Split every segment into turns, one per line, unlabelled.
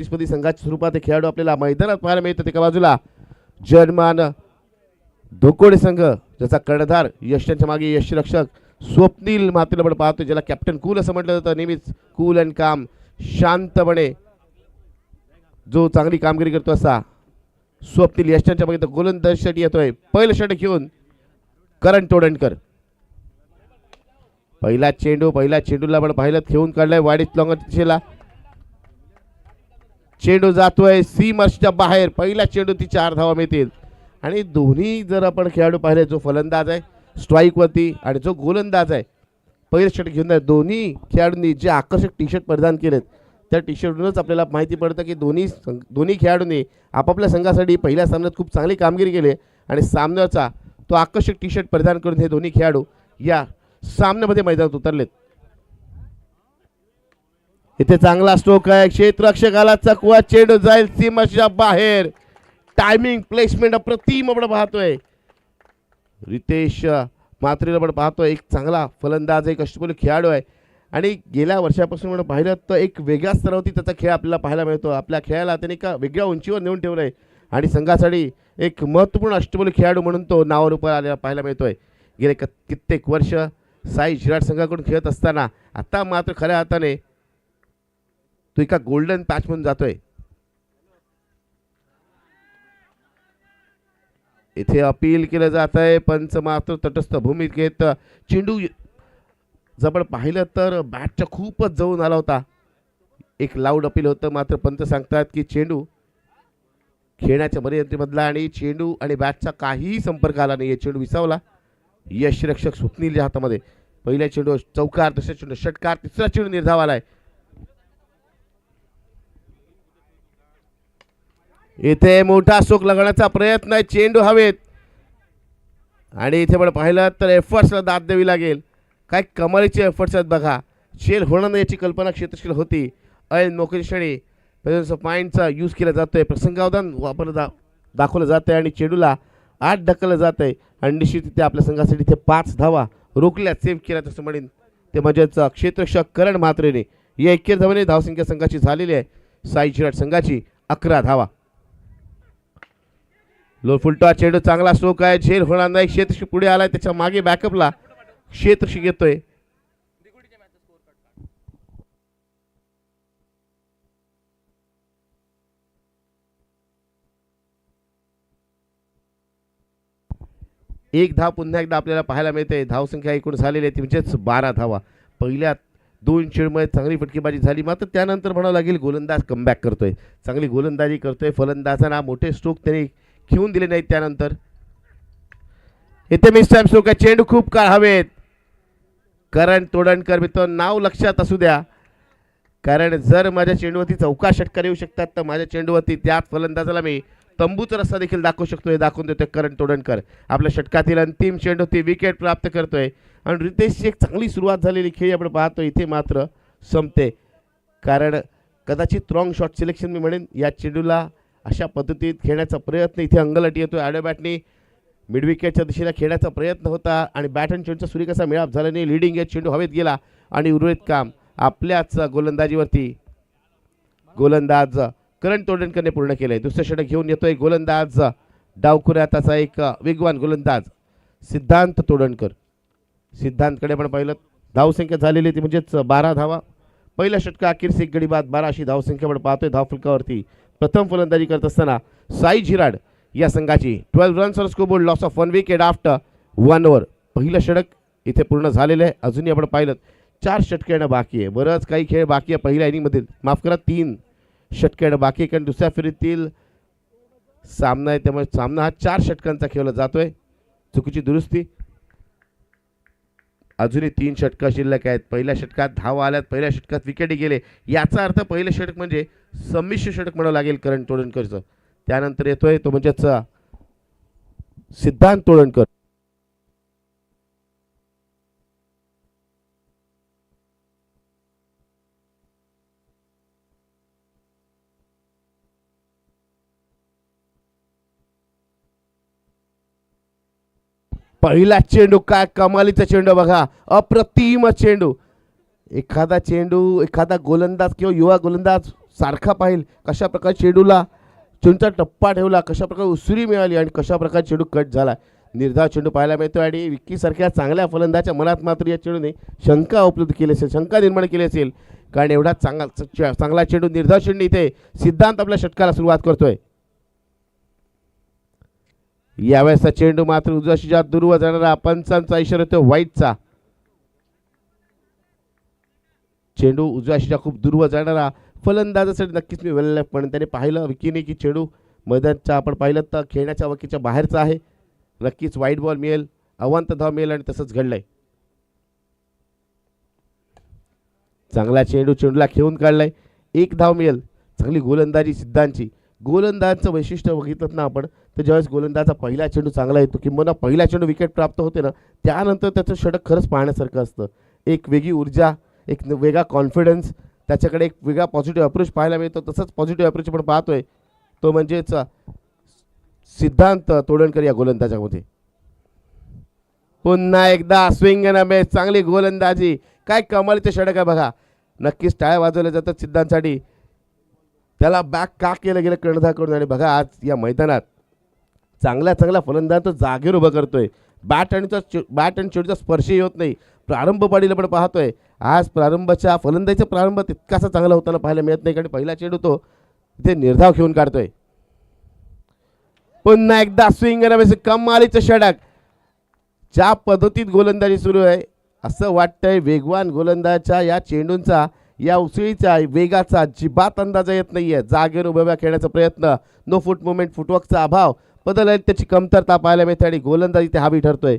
प्रतिस्पर्धी संघाच्या स्वरूपात हे खेळाडू आपल्याला मैदानात पाहायला मिळतात. एका बाजूला जर्मन धोकोडे संघ ज्याचा कर्णधार यशांच्या मागे यशरक्षक स्वप्नील म्हात्रेला आपण पाहतो, ज्याला कॅप्टन कूल असं म्हटलं जातं. नेहमीच कूल अँड काम, शांतपणे जो चांगली कामगिरी करतो असा स्वप्नील यशांच्या मागे गोलंदाजीसाठी येतोय. पहिलं षटक घेऊन करण तोडणकर. पहिला चेंडूला आपण पाहिलं खेळून काढलाय वाडीत लॉंगर दिशेला. चेंडू जातोय सीमाच्या बाहेर. पहिला चेंडू ती 4 धावा मिळतील. आणि दोन्ही जर आपण खेळाडू पाहिले, जो फलंदाज आहे स्ट्राईक वरती आणि जो गोलंदाज आहे, पहिलं षटक घेऊन दोन्ही खेळाडूंनी जे आकर्षक टी शर्ट परिधान केलेत त्या टी शर्टवरूनच आपल्याला माहिती पडतं की दोन्ही खेळाडूंनी आपापल्या संघासाठी पहिल्या सामन्यात खूप चांगली कामगिरी केली आणि सामन्याचा तो आकर्षक टी शर्ट परिधान करून हे दोन्ही खेळाडू या सामन्यामध्ये मैदानात उतरलेत. इथे चांगला स्ट्रोक आहे, क्षेत्ररक्षकाला चकवा, चेंडू जाईल सीमाच्या बाहेर. टायमिंग प्लेसमेंट अप्रतिम आपण पाहतोय. रितेश म्हात्रेला आपण पाहतोय, एक चांगला फलंदाज, एक अष्टपैलू खेळाडू आहे आणि गेल्या वर्षापासून आपण पाहिलं तर एक वेगळ्या स्तरावरती त्याचा खेळ आपल्याला पाहायला मिळतो. आपल्या खेळाला त्याने एका वेगळ्या उंचीवर नेऊन ठेवलं आहे आणि संघासाठी एक महत्त्वपूर्ण अष्टपैलू खेळाडू म्हणून तो नावारूपाला आलेला पाहायला मिळतोय. गेले कित्येक वर्ष साई झिराट संघाकडून खेळत असताना आता मात्र खऱ्या हाताने तो एका गोल्डन पॅच म्हणून जातोय. इथे अपील केलं जात आहे. पंच मात्र तटस्थ भूमिकेत. चेंडू जर आपण पाहिलं तर बॅटच्या खूपच जवळून आला होता. एक लाऊड अपील होतं, मात्र पंच सांगतात की चेंडू खेळण्याच्या मर्यादेमधला आणि चेंडू आणि बॅटचा काहीही संपर्क आला नाही. चेंडू विसावला यशरक्षक स्वप्नीलच्या हातामध्ये. पहिल्या चेंडू चौकार, दुसऱ्या चेंडू षटकार, तिसरा चेंडू निर्धाव आलाय. इथे मोठा स्ट्रोक लगवण्याचा प्रयत्न आहे. चेंडू हवेत आणि इथे पण पाहिलं तर एफर्ट्सला दाद द्यावी लागेल. काय कमालीचे एफर्ट्स आहेत बघा. शेल होणार नाही याची कल्पना क्षेत्रशील होती. ऐन मोकळी क्षणी प्रेझन्स ऑफ माइंडचा यूज केला जातोय. प्रसंगावधान वापरलं दाखवलं जात आहे आणि चेंडूला आत ढकललं जात आहे. आणि निश्चित तिथे आपल्या संघासाठी ते 5 धावा रोखल्या, सेव्ह केल्या तसं म्हणेन ते म्हणजेच क्षेत्ररक्षक करण म्हात्रेने. या 21 धावाने धावसंख्या संघाची झालेली आहे. साई झिराट संघाची 11 धावा. लो फुलटॉ चेंडू, चांगला स्ट्रोक आहे, झेल होणार नाही. क्षेत्रशी पुढे आलाय, त्याच्या मागे बॅकअपला क्षेत्रशी घेतोय. एक धाव पुन्हा एकदा आपल्याला पाहायला मिळते. धावसंख्या एकूण झालेली आहे ती म्हणजेच 12 धावा. पहिल्या 2 चेंडूमध्ये चांगली फटकेबाजी झाली, मात्र त्यानंतर म्हणावं लागेल गोलंदाज कमबॅक करतोय, चांगली गोलंदाजी करतोय. फलंदाजांना मोठे स्ट्रोक त्यांनी घेऊन दिले नाहीत. त्यानंतर इथे मिस टाइम स्ट्रोक आहे. चेंडू खूप काळ हवेत. करण तोडणकर मित्र नाव लक्षात असू द्या, कारण जर माझ्या चेंडूवरती चौका षटकार येऊ शकतात तर माझ्या चेंडूवरती त्याच फलंदाजाला मी तंबूचा रस्ता देखील दाखवू शकतो. हे दाखवून देतोय करण तोडणकर. आपल्या षटकातील अंतिम चेंडू ती विकेट प्राप्त करतोय आणि रितेशची एक चांगली सुरुवात झालेली खेळ आपण पाहतो इथे मात्र संपते, कारण कदाचित रॉंग शॉट सिलेक्शन मी म्हणेन. या चेंडूला अशा पद्धतीत खेळण्याचा प्रयत्न इथे अंगलटी येतोय. आडव्या बॅटनी मिड विकेटच्या दिशेला खेळण्याचा प्रयत्न होता आणि बॅट आणि चेंडूचा सुरी कसा मिळाप झाला नाही. लिडिंग या चेंडू हवेत गेला आणि उर्वरित काम आपल्याच गोलंदाजीवरती गोलंदाज करण तोडणकरने पूर्ण केलंय. दुसरं षटक घेऊन येतोय गोलंदाज डावखुऱ्याचा एक वेगवान गोलंदाज सिद्धांत तोडणकर. सिद्धांतकडे पण पाहिलं धावसंख्या झालेली ती म्हणजेच 12 धावा. पहिल्या षटका अखेर एक गडी बाद 12 अशी धावसंख्या आपण पाहतोय. धावफलकावरती प्रथम फलंदाजी करत असताना साई झिराड या संघाची 12 runs on scoreboard, loss of 1 wicket after 1 over. पहिलं षटक इथे पूर्ण झालेलं आहे. अजूनही आपण पाहिलं 4 षटके येणं बाकी आहे. बरंच काही खेळ बाकी आहे पहिल्या इनिंगमधील, माफ करा 3 षटके येणं बाकी आहे, कारण दुसऱ्या फेरीतील सामना आहे त्यामुळे सामना हा 4 षटकांचा खेळला जातोय. चुकीची दुरुस्ती. अजूनही 3 षटकं शिल्लक आहेत. पहिल्या षटकात धावा आल्यात, पहिल्या षटकात विकेटी गेले, याचा अर्थ पहिलं षटक म्हणजे संमिश्र षटक म्हणावं लागेल करण तोडणकरचं. त्यानंतर येतोय तो म्हणजेच सिद्धांत तोडणकर. पहिला चेंडू, काय कमालीचा चेंडू बघा, अप्रतिम चेंडू. एखादा गोलंदाज किंवा युवा गोलंदाज सारखा पाहिल कशा प्रकारे चेंडूचा टप्पा ठेवला, कशा प्रकारे उसुरी मिळाली आणि कशा प्रकारे चेंडू कट झाला. निर्धाव चेंडू पाहायला मिळतो आणि विक्कीसारख्या चांगल्या फलंदाच्या मनात मात्र या चेंडूने शंका उपलब्ध केली असेल, शंका निर्माण केली असेल. कारण एवढा चांगला चेंडू, निर्धाव चेंडू इथे सिद्धांत आपल्या षटकाला सुरुवात करतोय. यावेळेसचा चेंडू मात्र उजव्या दूरवर जाणारा पंचांचा इशारा येतो वाईटचा. चेंडू उजव्या खूप दूरवर जाणारा फलंदाजासाठी नक्कीच मी वेळ पण त्याने पाहिलं विकीने की चेंडू मैदानच्या आपण पाहिलं तर खेळण्याच्या वकीच्या बाहेरचा आहे. नक्कीच वाईट बॉल मिळेल, अवांत धाव मिळेल आणि तसंच घडलंय. चांगला चेंडूला खेळून काढलाय, 1 धाव मिळेल. चांगली गोलंदाजी सिद्धांची. गोलंदाजचं वैशिष्ट्य बघितलं ना आपण तर ज्यावेळेस गोलंदाजचा पहिला चेंडू चांगला येतो किंवा पहिला चेंडू विकेट प्राप्त होते ना, त्यानंतर त्याचं षटक खरंच पाहण्यासारखं असतं. एक वेगळी ऊर्जा, एक वेगळा कॉन्फिडन्स, त्याच्याकडे एक वेगळा पॉझिटिव्ह अप्रोच पाहायला मिळतो. तसंच पॉझिटिव्ह अप्रोच आपण पाहतोय तो म्हणजेच सिद्धांत तोडणकर या गोलंदाजामध्ये. पुन्हा एकदा स्विंग अँड मिस, चांगली गोलंदाजी, काय कमालीचे षटक आहे बघा. नक्कीच टाळ्या वाजवल्या जातात सिद्धांतसाठी. त्याला बॅक का केलं गेलं कर्णधार करून. आणि बघा आज या मैदानात चांगला फलंदाज तो जागेवर उभं करतोय. बॅट आणि चेंडूचा स्पर्शही होत नाही. प्रारंभ पाडीला पण पाहतोय आज फलंदाजीचा प्रारंभ तितकासा चांगला होताना पाहायला मिळत नाही. कारण पहिला चेंडू तो इथे निर्धाव घेऊन काढतोय. पुन्हा एकदा स्विंग अँड मिस, कमालीचं षटक. ज्या पद्धतीत गोलंदाजी सुरू आहे असं वाटतंय वेगवान गोलंदाजाच्या या चेंडूंचा, या उसळीचा वेगाचा अजिबात अंदाज येत नाहीये. जागेवर उभ्या खेळण्याचा प्रयत्न, नो फूट मुवमेंट, फुटवर्कचा अभाव, बदल त्याची कमतरता पाहायला मिळते आणि गोलंदाजी ते हावी ठरतोय.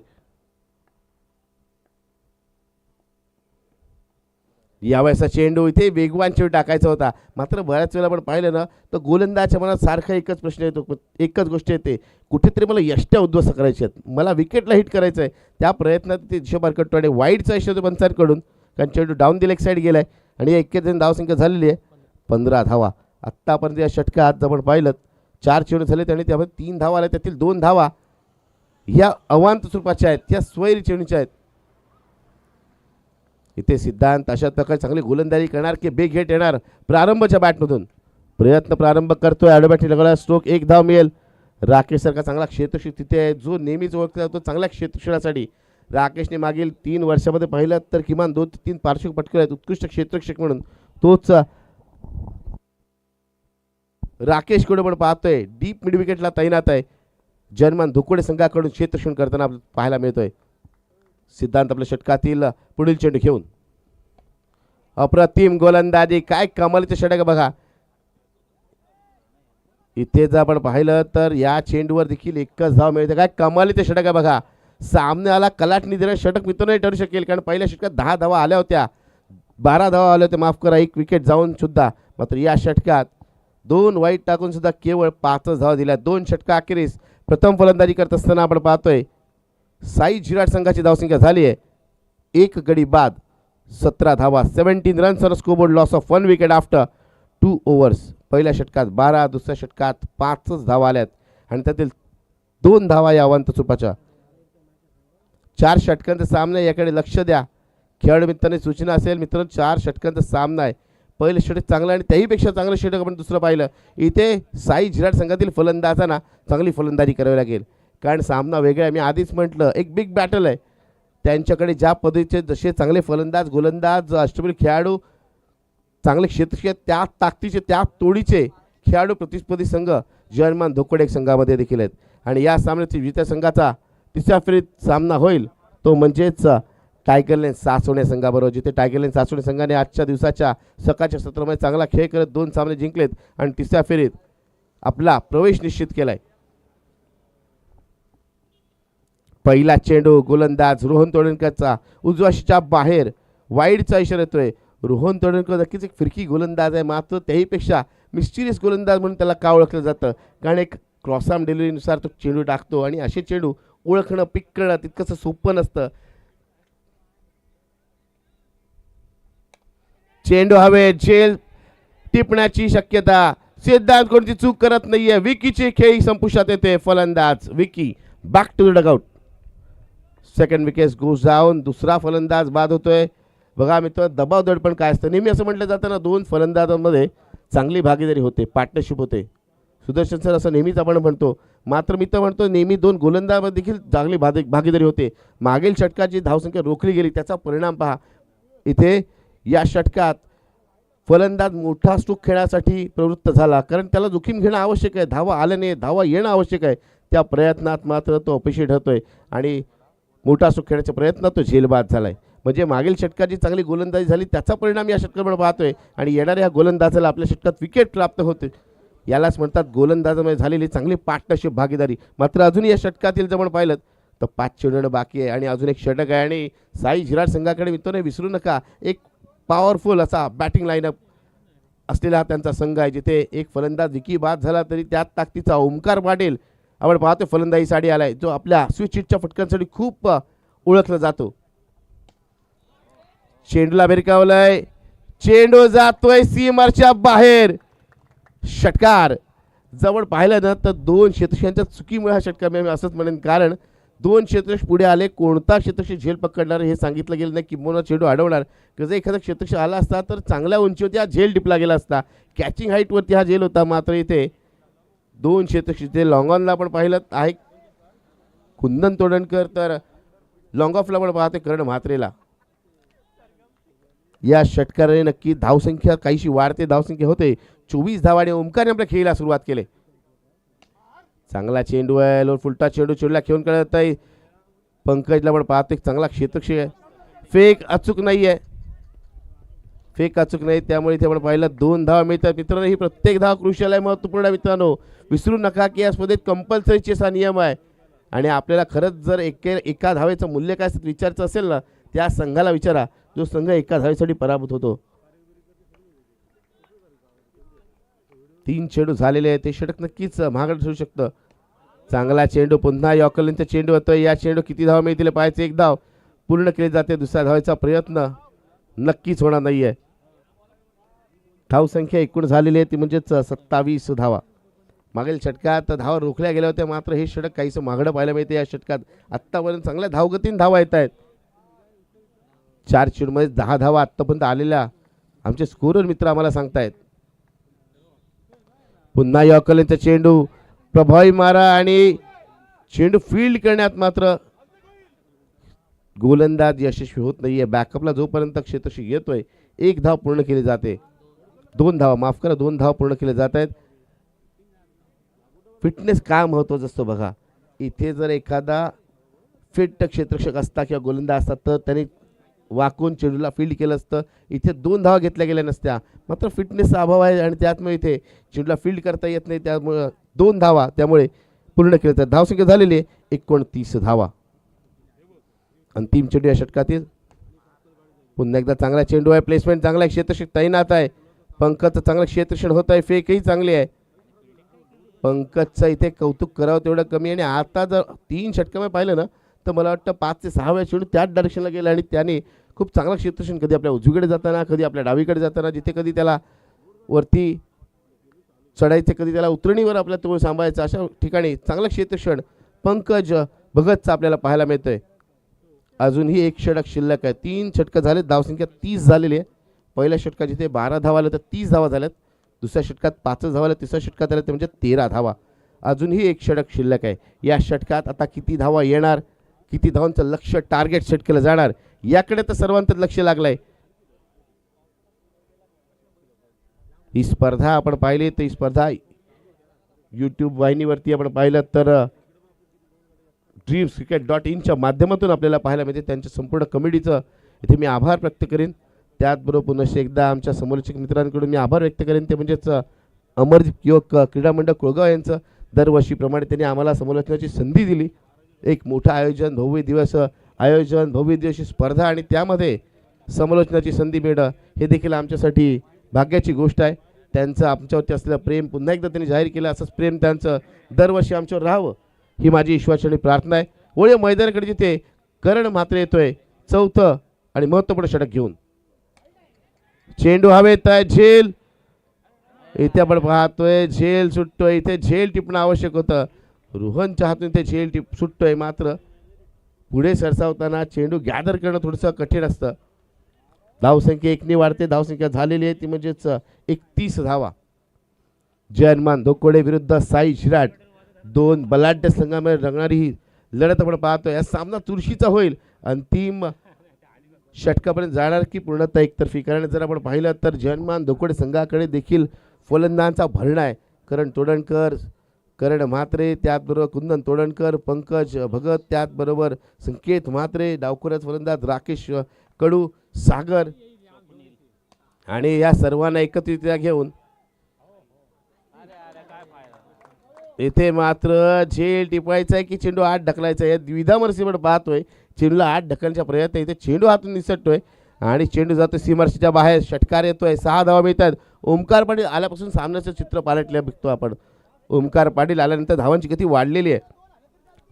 यावेळेसचा चेंडू इथे वेगवान चेंडू टाकायचा होता, मात्र बऱ्याच वेळेला आपण पाहिलं ना तर गोलंदाजाच्या मनात सारखा एकच प्रश्न येतो, एकच गोष्ट येते, कुठेतरी मला यष्ट्या उद्ध्वस्त करायच्या आहेत, मला विकेटला हिट करायचं आहे. त्या प्रयत्नात ते दिशेबार करतो आणि वाईडचा इशा होतो पंचांकडून. कारण चेंडू डाऊन दी लेग साईड गेलाय आणि एकेच धावसंख्या झालेली आहे 15 धावा. आत्तापर्यंत या षटकात जर आपण पाहिलं 4 चेंडू झाले आणि त्यामध्ये 3 धावा आल्या, त्यातील 2 धावा या अवांत स्वरूपाच्या आहेत, त्या स्वैरी चेंडूच्या आहेत. इथे सिद्धांत अशा प्रकारे चांगली गोलंदाजी करणार की बेग हिट येणार प्रारंभच्या बॅटमधून. प्रारंभ करतोय ॲडोबॅटी लगडा स्ट्रोक, 1 धाव मिळेल. राकेश सारखा चांगला क्षेत्ररक्षक तिथे आहे जो नेहमीच ओळखला जातो चांगल्या क्षेत्ररक्षणासाठी. राकेशने मागील 3 वर्षामध्ये पाहिलं तर किमान 2 ते 3 पारितोषिक पटकवले आहेत उत्कृष्ट क्षेत्ररक्षक म्हणून. तोच राकेश कडे पण पाहतोय डीप मिड विकेटला तैनात आहे. जर्मन धुकोडे संघाकडून क्षेत्ररक्षण करताना पाहायला मिळतोय. सिद्धांत आपल्या षटकातील पुढील चेंडू घेऊन, अप्रतिम गोलंदाजी, काय कमालीचे षटक बघा. इथे जर आपण पाहिलं तर या चेंडूवर देखील एकच धाव मिळते. काय कमालीचे षटक आहे बघा. सामन्याला कलाटणी देणारे षटक मित्रांनो ठरू शकेल. कारण पहिल्या षटकात 10 धावा आल्या होत्या, 12 धावा आल्या होत्या माफ करा, 1 विकेट जाऊन सुद्धा. मात्र या षटकात 2 वाईट टाकून सुद्धा केवळ 5 धावा दिल्या. 2 षटका अखेरीस प्रथम फलंदाजी करत असताना आपण पाहतोय साई झिराट संघाची धावसंख्या झाली आहे 1 गडी बाद 17 धावा, 17 runs on scoreboard, loss of 1 wicket after 2 overs. पहिल्या षटकात 12, दुसऱ्या षटकात 5 धावा आल्यात आणि त्यातील 2 धावा या अवांत स्वरूपाच्या. 4 षटकांचा सामना, याकडे लक्ष द्या. खेळाडू मित्रांनी सूचना असेल मित्रांनो, 4 षटकांचा सामना आहे. पहिलं षटक चांगलं आणि त्याहीपेक्षा चांगलं षटक आपण दुसरं पाहिलं. इथे साई झिराट संघातील फलंदाजांना चांगली फलंदाजी करावी लागेल. कारण सामना वेगळा आहे. मी आधीच म्हटलं एक बिग बॅटल आहे. त्यांच्याकडे ज्या पद्धतीचे जसे चांगले फलंदाज, गोलंदाज, अष्टपैलू खेळाडू, चांगले क्षेत्ररक्षक, त्या ताकदीचे, त्या तोडीचे खेळाडू प्रतिस्पर्धी संघ जर्मन धोकोडे संघामध्ये देखील आहेत. आणि या सामन्याची विजेत्या संघाचा 3ऱ्या फेरीत सामना होईल तो म्हणजेच टायगरलेन सासवणे संघाबरोबर. जिथे टायगरलेन सासवणे संघाने आजच्या दिवसाच्या सकाळच्या सत्रामध्ये चांगला खेळ करत 2 सामने जिंकलेत आणि 3ऱ्या फेरीत आपला प्रवेश निश्चित केलाय. पहिला चेंडू गोलंदाज रोहन तोडणकरचा उजव्याशीच्या बाहेर, वाईडचा इशारा येतोय. रोहन तोडणकर नक्कीच एक फिरकी गोलंदाज आहे, मात्र त्याहीपेक्षा मिस्टिरियस गोलंदाज म्हणून त्याला का ओळखलं जातं. कारण एक क्रॉस आर्म डिलिव्हरीनुसार तो चेंडू टाकतो आणि असे चेंडू ओळखणं, पिक करणं तितकंसं सोपं नसतं. चेंडू हवे झेल टिपण्याची शक्यता. सिद्धांत कोणती चूक करत नाहीये. विकीची खेळी संपुष्टात येते. फलंदाज Vicky back to the dugout. Second wicket goes down. दुसरा फलंदाज बाद होतोय. बघा मित्र, दबाव दडपण काय असतं. नेहमी असं म्हटलं जातं ना, 2 फलंदाजांमध्ये चांगली भागीदारी होते, पार्टनरशिप होते. सुदर्शन सर असं नेहमीच आपण म्हणतो, मात्र मी तर म्हणतो नेहमी दोन गोलंदाज देखील चांगली भागीदारी होते. मागील षटकात जी धावसंख्या रोखली गेली त्याचा परिणाम पहा. इथे या षटकात फलंदाज मोठा स्ट्रोक खेळण्यासाठी प्रवृत्त झाला, कारण त्याला जोखीम घेणं आवश्यक आहे. धावा आल्या नाही, धावा येणं आवश्यक आहे. त्या प्रयत्नात मात्र तो अपयशी ठरतोय आणि मोठा स्ट्रोक खेळण्याच्या प्रयत्नात तो झेलबाद झालाय. म्हणजे मागील षटकाची चांगली गोलंदाजी झाली त्याचा परिणाम या षटकामध्ये पाहतोय आणि येणाऱ्या गोलंदाजाला आपल्या षटकात विकेट प्राप्त होते. यालाच म्हणतात गोलंदाजामध्ये झालेली चांगली पार्टनरशिप भागीदारी. मात्र अजून या षटकातील जर आपण पाहिलं तर 5 चेंडू बाकी आहे आणि अजून एक षटक आहे आणि साई झिराड संघाकडे मित्रांनो विसरू नका, एक पॉवरफुल असा बॅटिंग लाईनअप असलेला हा त्यांचा संघ आहे, जिथे एक फलंदाज विकी बाद झाला तरी त्यात ताकदीचा ओमकार पाटील आपण पाहतो फलंदाजीसाठी आलाय, जो आपल्या स्विच हिटच्या फटकांसाठी खूप ओळखला जातो. चेंडूला भिरकावलाय, चेंडू जातोय सीमारच्या बाहेर. षटकार जवळ पाहिलं ना तर 2 क्षेत्ररक्षकांच्या चुकीमुळे हा षटकार मी असंच म्हणेन, कारण 2 क्षेत्ररक्षक पुढे आले, कोणता क्षेत्ररक्षक झेल पकडणार हे सांगितलं गेलं नाही, किंवा चेंडू अडवणार. जर एखादा क्षेत्ररक्षक आला असता तर चांगल्या उंचीवरती हा झेल टिपला गेला असता, कॅचिंग हाईटवरती हा झेल होता. मात्र इथे 2 क्षेत्ररक्षक, ते लॉंग ऑनला आपण पाहिलं आहे कुंदन तोडणकर, तर लॉंग ऑफला पण पाहते कर्ण म्हात्रेला. या षटकाराने नक्की धावसंख्या काहीशी वाढते, धावसंख्या होते 24 धावाने ओमकारने आपल्या खेळीला सुरुवात केली. चांगला चेंडू आहे, लोर फुलटा चेंडू चेंडूला खेळून कळत आहे. पंकजला पण पाहतो एक चांगला क्षेत्ररक्षक आहे, फेक अचूक नाही आहे, फेक अचूक नाही, त्यामुळे इथे आपण पाहिलं 2 धावा मिळतात. मित्रांनो ही प्रत्येक धाव क्रुशियल आहे, महत्त्वपूर्ण आहे. मित्रांनो विसरू नका की या स्पर्धेत कंपल्सरी चेस हा नियम आहे आणि आपल्याला खरंच जर एका धावेचं मूल्य काय विचारायचं असेल ना, त्या संघाला विचारा जो संघ एका धावेसाठी पराभूत होतो. 3 चेंडू झालेले आहे, ते षटक नक्कीच महागडं ठरू शकतं. चांगला चेंडू, पुन्हा यॉकलिनचा चेंडू होतोय. या चेंडू किती धाव मिळतील पाहायचे, एक धाव पूर्ण केली जाते, दुसऱ्या धावेचा प्रयत्न नक्कीच होणार नाहीये. धावसंख्या एकूण झालेली आहे ती म्हणजेच 27 धावा. मागील षटकात धावा रोखल्या गेल्या होत्या, मात्र हे षटक काहीसं महागडं पाहायला मिळते. या षटकात आत्तापर्यंत चांगल्या धावगतीने धावा येत आहेत. 4 चेंडूमध्ये 10 धावा आत्तापर्यंत आलेल्या आमचे स्कोरर मित्र आम्हाला सांगतायत. पुन्हा यॉकलिनचा चेंडू, प्रभावी मारा आणि चेंडू फील्ड करण्यात मात्र गोलंदाज यशस्वी होत नाहीये. बॅकअपला जोपर्यंत क्षेत्ररक्षक येतोय 1 धाव पूर्ण केली जाते, 2 धावा माफ करा, 2 धाव पूर्ण केले जात आहेत. फिटनेस काय महत्त्वाचं असतं बघा. इथे जर एखादा फिट क्षेत्ररक्षक असता किंवा गोलंदाज असतात तर त्यांनी वाकून चेंडूला फील्ड केलं असतं, इथे 2 धावा घेतल्या गेल्या नसत्या. मात्र फिटनेसचा अभाव आहे आणि त्यामुळे इथे चेंडूला फील्ड करता येत नाही, त्यामुळे 2 धावा त्यामुळे पूर्ण केल्या जातात. धावसंख्या झालेली आहे 29 धावा. अंतिम चेंडू या षटकातील, पुन्हा एकदा चांगला चेंडू आहे, प्लेसमेंट चांगला आहे, क्षेत्ररक्षक तैनात आहे. पंकजचं चांगलं क्षेत्ररक्षण होत आहे, फेकही चांगली आहे. पंकजचं इथे कौतुक करावं तेवढं कमी. आणि आता जर 3 षटकामध्ये पाहिलं ना तर मला वाटतं 5 ते 6 वेळा चेंडू त्याच डायरेक्शनला गेला आणि त्याने खूप चांगलं क्षेत्ररक्षण, कधी आपल्या उजवीकडे जाताना, कधी आपल्या डावीकडे जाताना, जिथे कधी त्याला वरती चढायचे, कधी त्याला उतरणीवर आपल्या तोळ सांभाळायचं, अशा ठिकाणी चांगलं क्षेत्ररक्षण पंकज भगतचं आपल्याला पाहायला मिळतंय. अजूनही एक षटक शिल्लक आहे. 3 षटकं झाले, धावसंख्या 30 झालेली आहे. पहिल्या षटकात जिथे 12 धावा आल्या तर 30 धावा झाल्यात, दुसऱ्या षटकात 5 धावा आल्या, तिसऱ्या षटकात आल्या ते म्हणजे 13 धावा. अजूनही एक षटक शिल्लक आहे. या षटकात आता किती धावा येणार, किती धावांचं लक्ष्य टार्गेट सेट केलं जाणार, याकडे तर सर्वांचं लक्ष लागलंय. ही स्पर्धा आपण पाहिली तर ही स्पर्धा यूट्यूब वाहिनीवरती आपण पाहिलं तर dreamscricket.in माध्यमातून आपल्याला पाहायला मिळते. त्यांच्या संपूर्ण कमिटीचं इथे मी आभार व्यक्त करेन. त्याचबरोबर पुन्हा एकदा आमच्या समालोचक मित्रांकडून मी आभार व्यक्त करेन, ते म्हणजेच अमरदीप युवक क्रीडा मंडळ कोळगाव यांचं. दरवर्षीप्रमाणे त्यांनी आम्हाला समालोचनाची संधी दिली. एक मोठं आयोजन, भव्य दिवस आयोजन, भव्य दिवशी स्पर्धा आणि त्यामध्ये समालोचनाची संधी मिळणं हे देखील आमच्यासाठी भाग्याची गोष्ट आहे. त्यांचं आमच्यावरती असलेलं प्रेम पुन्हा एकदा त्यांनी जाहीर केलं. असंच प्रेम त्यांचं दरवर्षी आमच्यावर राहावं ही माझी ईश्वराची प्रार्थना आहे. ओळे मैदानाकडे जिथे कर्ण म्हात्रे येतोय 4थं आणि महत्त्वपूर्ण षटक घेऊन. चेंडू हवेत आहे, झेल इथे आपण पाहतोय, झेल सुटतोय. इथे झेल टिपणं आवश्यक होतं, रोहनच्या हातून इथे झेल सुटतोय. मात्र पुढे सरसावताना चेंडू गॅदर करणं थोडंसं कठीण असतं. धावसंख्या 1ने वाढते, धावसंख्या झालेली आहे ती म्हणजेच 31 धावा. जयमान धोकोडे विरुद्ध साई शिराट, दोन बलाढ्य संघामध्ये रंगणारी ही लढत आपण पाहतोय. या सामना चुरशीचा होईल, अंतिम षटकापर्यंत जाणार की पूर्णतः एकतर्फी. कारण जर आपण पाहिलं तर जयमान धोकोडे संघाकडे देखील फलंदाजांचा भरणा आहे. करण तोडणकर, करण म्हात्रे, त्याचबरोबर कुंदन तोडणकर, पंकज भगत, त्याचबरोबर संकेत म्हात्रे, डावखुराच फलंदाज राकेश कडू, सागर, आणि या सर्वांना एकत्रितरित्या घेऊन इथे मात्र झेल टिपायचा आहे की चेंडू आत ढकलायचा आहे. द्विधावर सीमेवर पाहतोय, चेंडूला आत ढकलण्याचा प्रयत्न, इथे चेंडू हातून निसटतोय आणि चेंडू जातो सीमारेषेच्या बाहेर. षटकार येतोय, 6 धावा मिळतात. ओमकार पाटील आल्यापासून सामन्याचं चित्र पालटलं बघतो आपण. ओमकार पाटील आल्यानंतर धावांची गती वाढलेली आहे.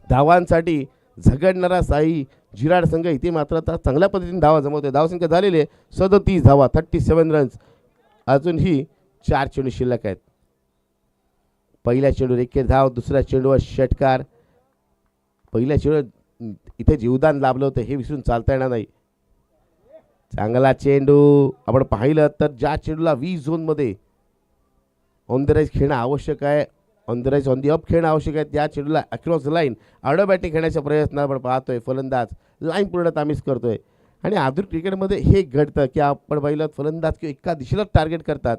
धावांसाठी झगडणारा साई जिराड संघ इथे मात्र आता चांगल्या पद्धतीने धावा जमवतोय. धावसंख्या झालेली आहे 37 धावा, 37 रन्स. अजूनही 4 चेंडू शिल्लक आहेत. पहिल्या चेंडूवर 1 धाव, दुसऱ्या चेंडूवर षटकार. पहिल्या चेंडूवर इथे जीवदान लाभलं होतं, हे विसरून चालता येणार नाही. चांगला चेंडू आपण पाहिलं तर ज्या चेंडूला 20 झोनमध्ये ऑन द राईज खेळणं आवश्यक आहे, on the rise on the up खेळणं आवश्यक आहे, त्या चेंडूला across the line Ado batting खेळण्याचा प्रयत्न आपण पाहतोय. फलंदाज लाईन पूर्णतः मिस करतोय. आणि आधुनिक क्रिकेटमध्ये हे घडतं की आपण पाहिलं फलंदाज किंवा एका दिशेला टार्गेट करतात.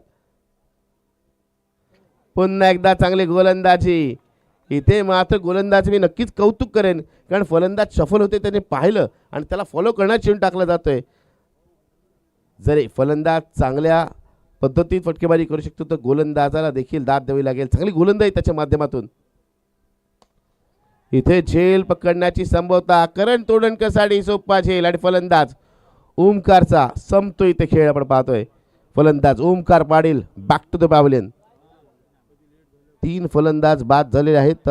पुन्हा एकदा चांगली गोलंदाजी. इथे मात्र गोलंदाज मी नक्कीच कौतुक करेन, कारण फलंदाज सफल होते त्याने पाहिलं आणि त्याला फॉलो करण्यात चेंडू टाकला जातोय. जरी फलंदाज चांगल्या पद्धतीत फटकेबाजी करू शकतो तर गोलंदाजाला देखील दाद द्यावी लागेल. चांगली गोलंदाजी त्याच्या माध्यमातून. इथे झेल पकडण्याची संभवता, करण तोडणकरसाठी सोपा झेल आणि फलंदाज ओमकारचा संपतो इथे खेळ आपण पाहतोय. फलंदाज Omkar Patil back to the pavilion. 3 फलंदाज बाद झालेले आहेत,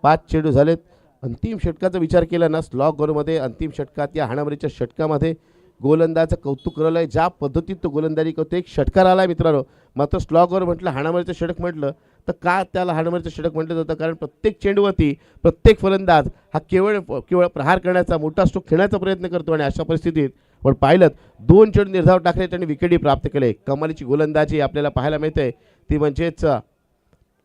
5 चेंडू झालेत. अंतिम षटकाचा विचार केला ना, स्लॉग गोलमध्ये अंतिम षटकात या हाणामारीच्या षटकामध्ये गोलंदाजाचं कौतुक करायला आहे. ज्या पद्धतीत तो गोलंदाजी करतो, एक षटकार आला मित्रांनो. मात्र स्लॉगवर म्हटलं, हाणामारीचं षटक म्हटलं तर का त्याला हाणामारीचं षटक म्हटलं जातं, कारण प्रत्येक चेंडूवरती प्रत्येक फलंदाज हा केवळ प्रहार करण्याचा, मोठा स्ट्रोक खेळण्याचा प्रयत्न करतो. आणि अशा परिस्थितीत पण पाहिलं 2 चेंडू निर्धाव टाकले आणि विकेटही प्राप्त केले. कमालीची गोलंदाजी आपल्याला पाहायला मिळते, ती म्हणजेच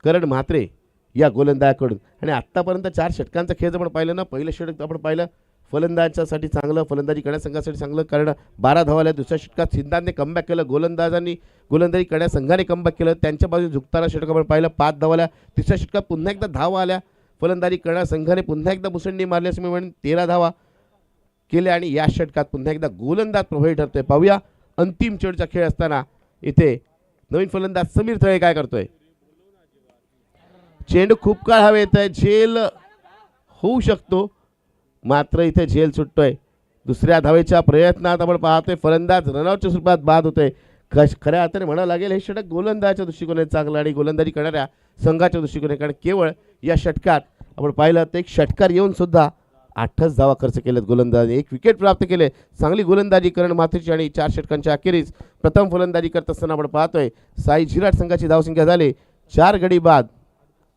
करण म्हात्रे या गोलंदाजाकडून. आणि आत्तापर्यंत 4 षटकांचा खेळ आपण पाहिलं ना, पहिलं षटक आपण पाहिलं फलंदाजासाठी चांगलं, फलंदाजी करण्या संघासाठी चांगलं, कारण 12 धावाल्या. दुसऱ्या षटकात सिद्धांतने कमबॅक केलं, गोलंदाजांनी गोलंदाजी करण्या संघाने कमबॅक केलं, त्यांच्या बाजूने झुकताना षटक आपण पाहिलं 5 धावाल्या. तिसऱ्या षटकात पुन्हा एकदा धावा आल्या, फलंदाजी करण्या संघाने पुन्हा एकदा मुसंडी मारली असं मी म्हणेन, 13 धावा केल्या. आणि या षटकात पुन्हा एकदा गोलंदाज प्रभावी ठरतोय. पाहूया अंतिम चेंडूचा खेळ असताना इथे नवीन फलंदाज समीर थळे काय करतोय. चेंडू खूप काळ हवेत आहे, झेल होऊ शकतो, मात्र इथे झेल सुटतोय. दुसऱ्या धावेच्या प्रयत्नात आपण पाहतोय फलंदाज रनआउटच्या स्वरूपात बाद होतोय. खऱ्या अर्थाने म्हणावं लागेल हे षटक गोलंदाजाच्या दृष्टिकोनाने चांगलं आणि गोलंदाजी करणाऱ्या संघाच्या दृष्टिकोनाने, कारण केवळ या षटकात आपण पाहिलं तर एक षटकार येऊन सुद्धा 8च धावा खर्च केलेत गोलंदाजी, 1 विकेट प्राप्त केले. चांगली गोलंदाजी करण म्हात्रेची. आणि 4 षटकांच्या अखेरीस प्रथम फलंदाजी करत असताना आपण पाहतोय साई जिराट संघाची धावसंख्या झाली 4 गडी बाद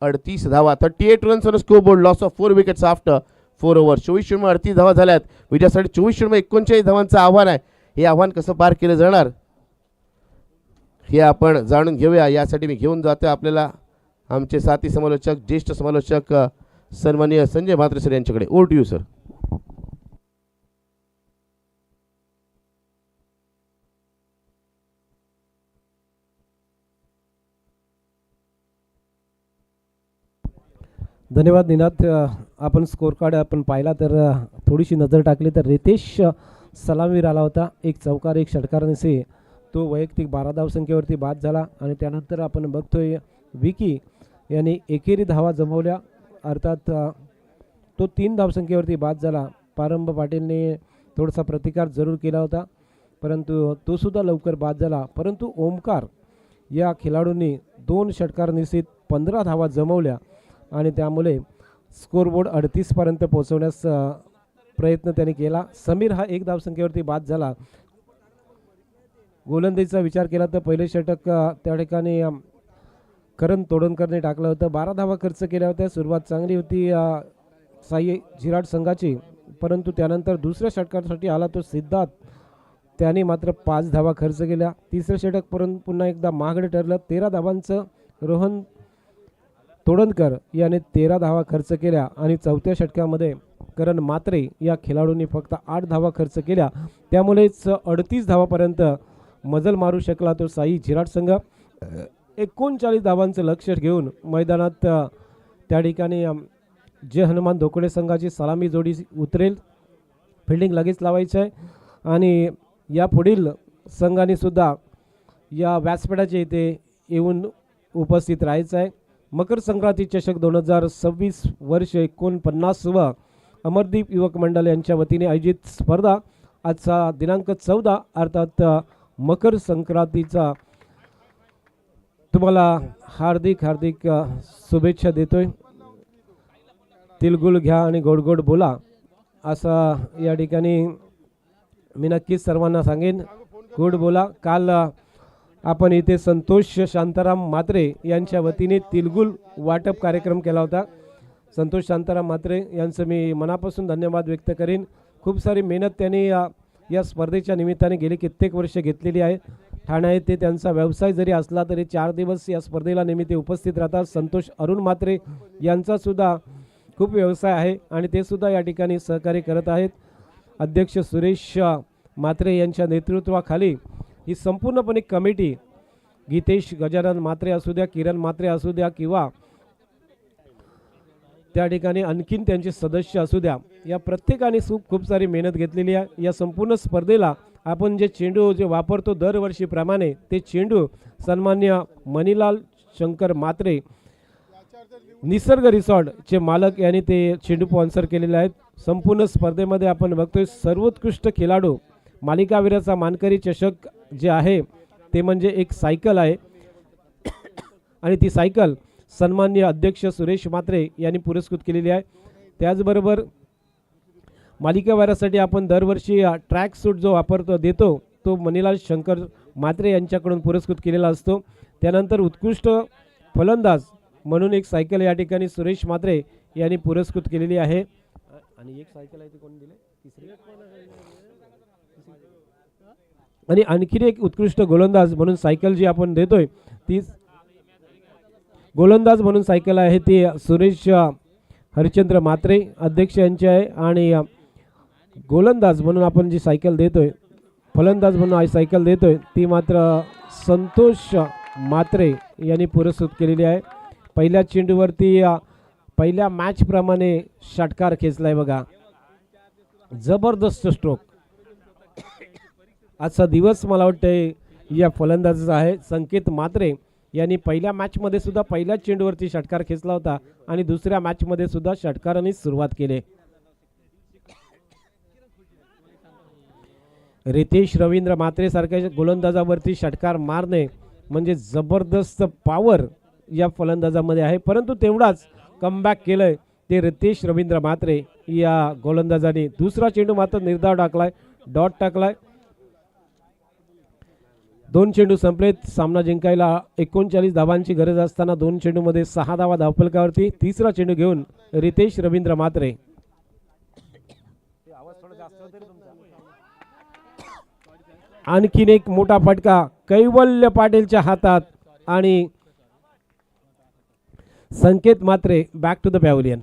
38 धावा, 38 runs on scoreboard, loss of 4 wickets after 4 over. 24 चेंडूमध्ये 38 धावा झाल्यात. विजयासाठी 24 चेंडूमध्ये 39 धावांचं आव्हान आहे. हे आव्हान कसं पार केलं जाणार हे आपण जाणून घेऊया. यासाठी मी घेऊन जातो आपल्याला आमचे साथी समालोचक, ज्येष्ठ समालोचक सन्माननीय संजय म्हात्रे सर यांच्याकडे. Over to you sir.
धन्यवाद निनाद. आपण स्कोर कार्ड आपण पाहिला तर थोडीशी नजर टाकली तर रितेश सलामीवर आला होता. 1 चौकार 1 षटकारांशी तो वैयक्तिक 12 धावसंख्येवरती बाद झाला. आणि त्यानंतर आपण बघतोय विकी यांनी एकेरी धावा जमवल्या, अर्थात तो 3 धावसंख्येवरती बाद झाला. प्रारंभ पाटीलने थोडासा प्रतिकार जरूर केला होता, परंतु तो सुद्धा लवकर बाद झाला. परंतु ओमकार या खेळाडूंनी 2 षटकारनिशीत 15 धावा जमवल्या आणि त्यामुळे स्कोरबोर्ड 38 पर्यंत पोहोचवण्यास प्रयत्न त्यांनी केला. समीर हा 1 धावसंख्येवरती बाद झाला. गोलंदाजीचा विचार केला तर पहिले षटक त्या ठिकाणी करण तोडणकरने टाकलं होतं, 12 धावा खर्च केल्या होत्या. सुरुवात चांगली होती साई जिराट संघाची, परंतु त्यानंतर दुसऱ्या षटकासाठी आला तो सिद्धार्थ, त्याने मात्र 5 धावा खर्च केल्या. तिसऱ्या षटक पुन्हा एकदा महागडे ठरलं. 13 धावांचं रोहन तोडणकर याने 13 धावा खर्च केल्या आणि चौथ्या षटकामध्ये करण मात्रे या खेळाडूंनी फक्त 8 धावा खर्च केल्या. त्यामुळेच 38 धावापर्यंत मजल मारू शकला तो साई झिराड संघ. 39 धावांचं लक्ष घेऊन मैदानात त्या ठिकाणी जय हनुमान धोकडे संघाची सलामी जोडी उतरेल. फिल्डिंग लगेच लावायचं आहे आणि या पुढील संघाने सुद्धा या व्यासपीठाच्या इथे येऊन उपस्थित राहायचं आहे. मकर संक्रांती चषक 2026 वर्ष 49 अमरदीप युवक मंडळ यांच्या वतीने आयोजित स्पर्धा आजचा दिनांक 14 अर्थात मकर संक्रांतीचा तुम्हाला हार्दिक हार्दिक शुभेच्छा देतोय. तिलगुल घ्या आणि गोड गोड बोला असं या ठिकाणी मी नक्कीच सर्वांना सांगेन. गोड बोला. काल आपण इथे संतोष शांताराम म्हात्रे यांच्या वतीने तिलगुल वाटप कार्यक्रम केला होता. संतोष शांताराम म्हात्रे यांचं मी मनापासून धन्यवाद व्यक्त करेन. खूप सारी मेहनत त्यांनी या स्पर्धेच्या निमित्ताने गेली कित्येक वर्ष घेतलेली आहे. ठाणे येथे त्यांचा व्यवसाय जरी असला तरी 4 दिवस या स्पर्धेला निमित्त उपस्थित राहतात. संतोष अरुण म्हात्रे यांचा सुद्धा खूप व्यवसाय आहे आणि ते सुद्धा या ठिकाणी सहकार्य करत आहेत. अध्यक्ष सुरेश म्हात्रे यांच्या नेतृत्वाखाली ही संपूर्णपणे कमिटी गीतेश गजानन म्हात्रे असू द्या, किरण म्हात्रे असू द्या किंवा त्या ठिकाणी आणखीन त्यांचे सदस्य असू द्या, या प्रत्येकाने खूप सारी मेहनत घेतलेली आहे. या संपूर्ण स्पर्धेला आपण जे चेंडू जे वापरतो दरवर्षीप्रमाणे ते चेंडू सन्मान्य मणिलाल शंकर म्हात्रे निसर्ग रिसॉर्टचे मालक यांनी ते चेंडू स्पॉन्सर केलेले आहेत. संपूर्ण स्पर्धेमध्ये आपण बघतोय सर्वोत्कृष्ट खेळाडू मालिकावीराचा मानकरी चषक जे आहे ते म्हणजे एक सायकल आहे आणि ती सायकल सन्माननीय अध्यक्ष सुरेश म्हात्रे यांनी पुरस्कृत केलेली आहे. त्याचबरोबर मालिकावीरासाठी आपण दरवर्षी ट्रॅक सूट जो वापरतो देतो तो मणिलाल शंकर म्हात्रे यांच्याकडून पुरस्कृत केलेला असतो. त्यानंतर उत्कृष्ट फलंदाज म्हणून एक सायकल या ठिकाणी सुरेश म्हात्रे यांनी पुरस्कृत केलेली आहे. आणि एक सायकल आहे ती कोण दिले तिसरी आणि आणखी एक उत्कृष्ट गोलंदाज म्हणून सायकल जी आपण देतोय ती गोलंदाज म्हणून सायकल आहे ती सुरेश हरिचंद्र म्हात्रे अध्यक्ष यांचे आहे. आणि गोलंदाज म्हणून आपण जी सायकल देतोय फलंदाज म्हणून सायकल देतोय ती मात्र संतोष म्हात्रे यांनी पुरस्कृत केलेली आहे. पहिल्या चेंडूवरती पहिल्या मॅच प्रमाणे षटकार खेचलाय बघा. जबरदस्त स्ट्रोक. आजचा दिवस मला वाटतंय या फलंदाजाचा आहे. संकेत म्हात्रे यांनी पहिल्या मॅचमध्ये सुद्धा पहिल्या चेंडूवरती षटकार खेचला होता आणि दुसऱ्या मॅचमध्ये सुद्धा षटकारांनी सुरुवात केली. रितेश रवींद्र म्हात्रे सारख्या गोलंदाजावरती षटकार मारणे म्हणजे जबरदस्त पॉवर या फलंदाजामध्ये आहे. परंतु तेवढाच कमबॅक केलंय ते रितेश रवींद्र म्हात्रे या गोलंदाजाने. दुसरा चेंडू मात्र निर्धाव टाकलाय, डॉट टाकलाय. 2 चेंडू संपलेत. सामना जिंकायला 39 धावांची गरज असताना 2 चेंडूमध्ये 6 धावा धावफलकावरती. तिसरा चेंडू घेऊन रितेश रवींद्र म्हात्रे. आणखीन एक मोठा फटका कैवल्य पाटीलच्या हातात आणि Sanket Mhatre back to the pavilion.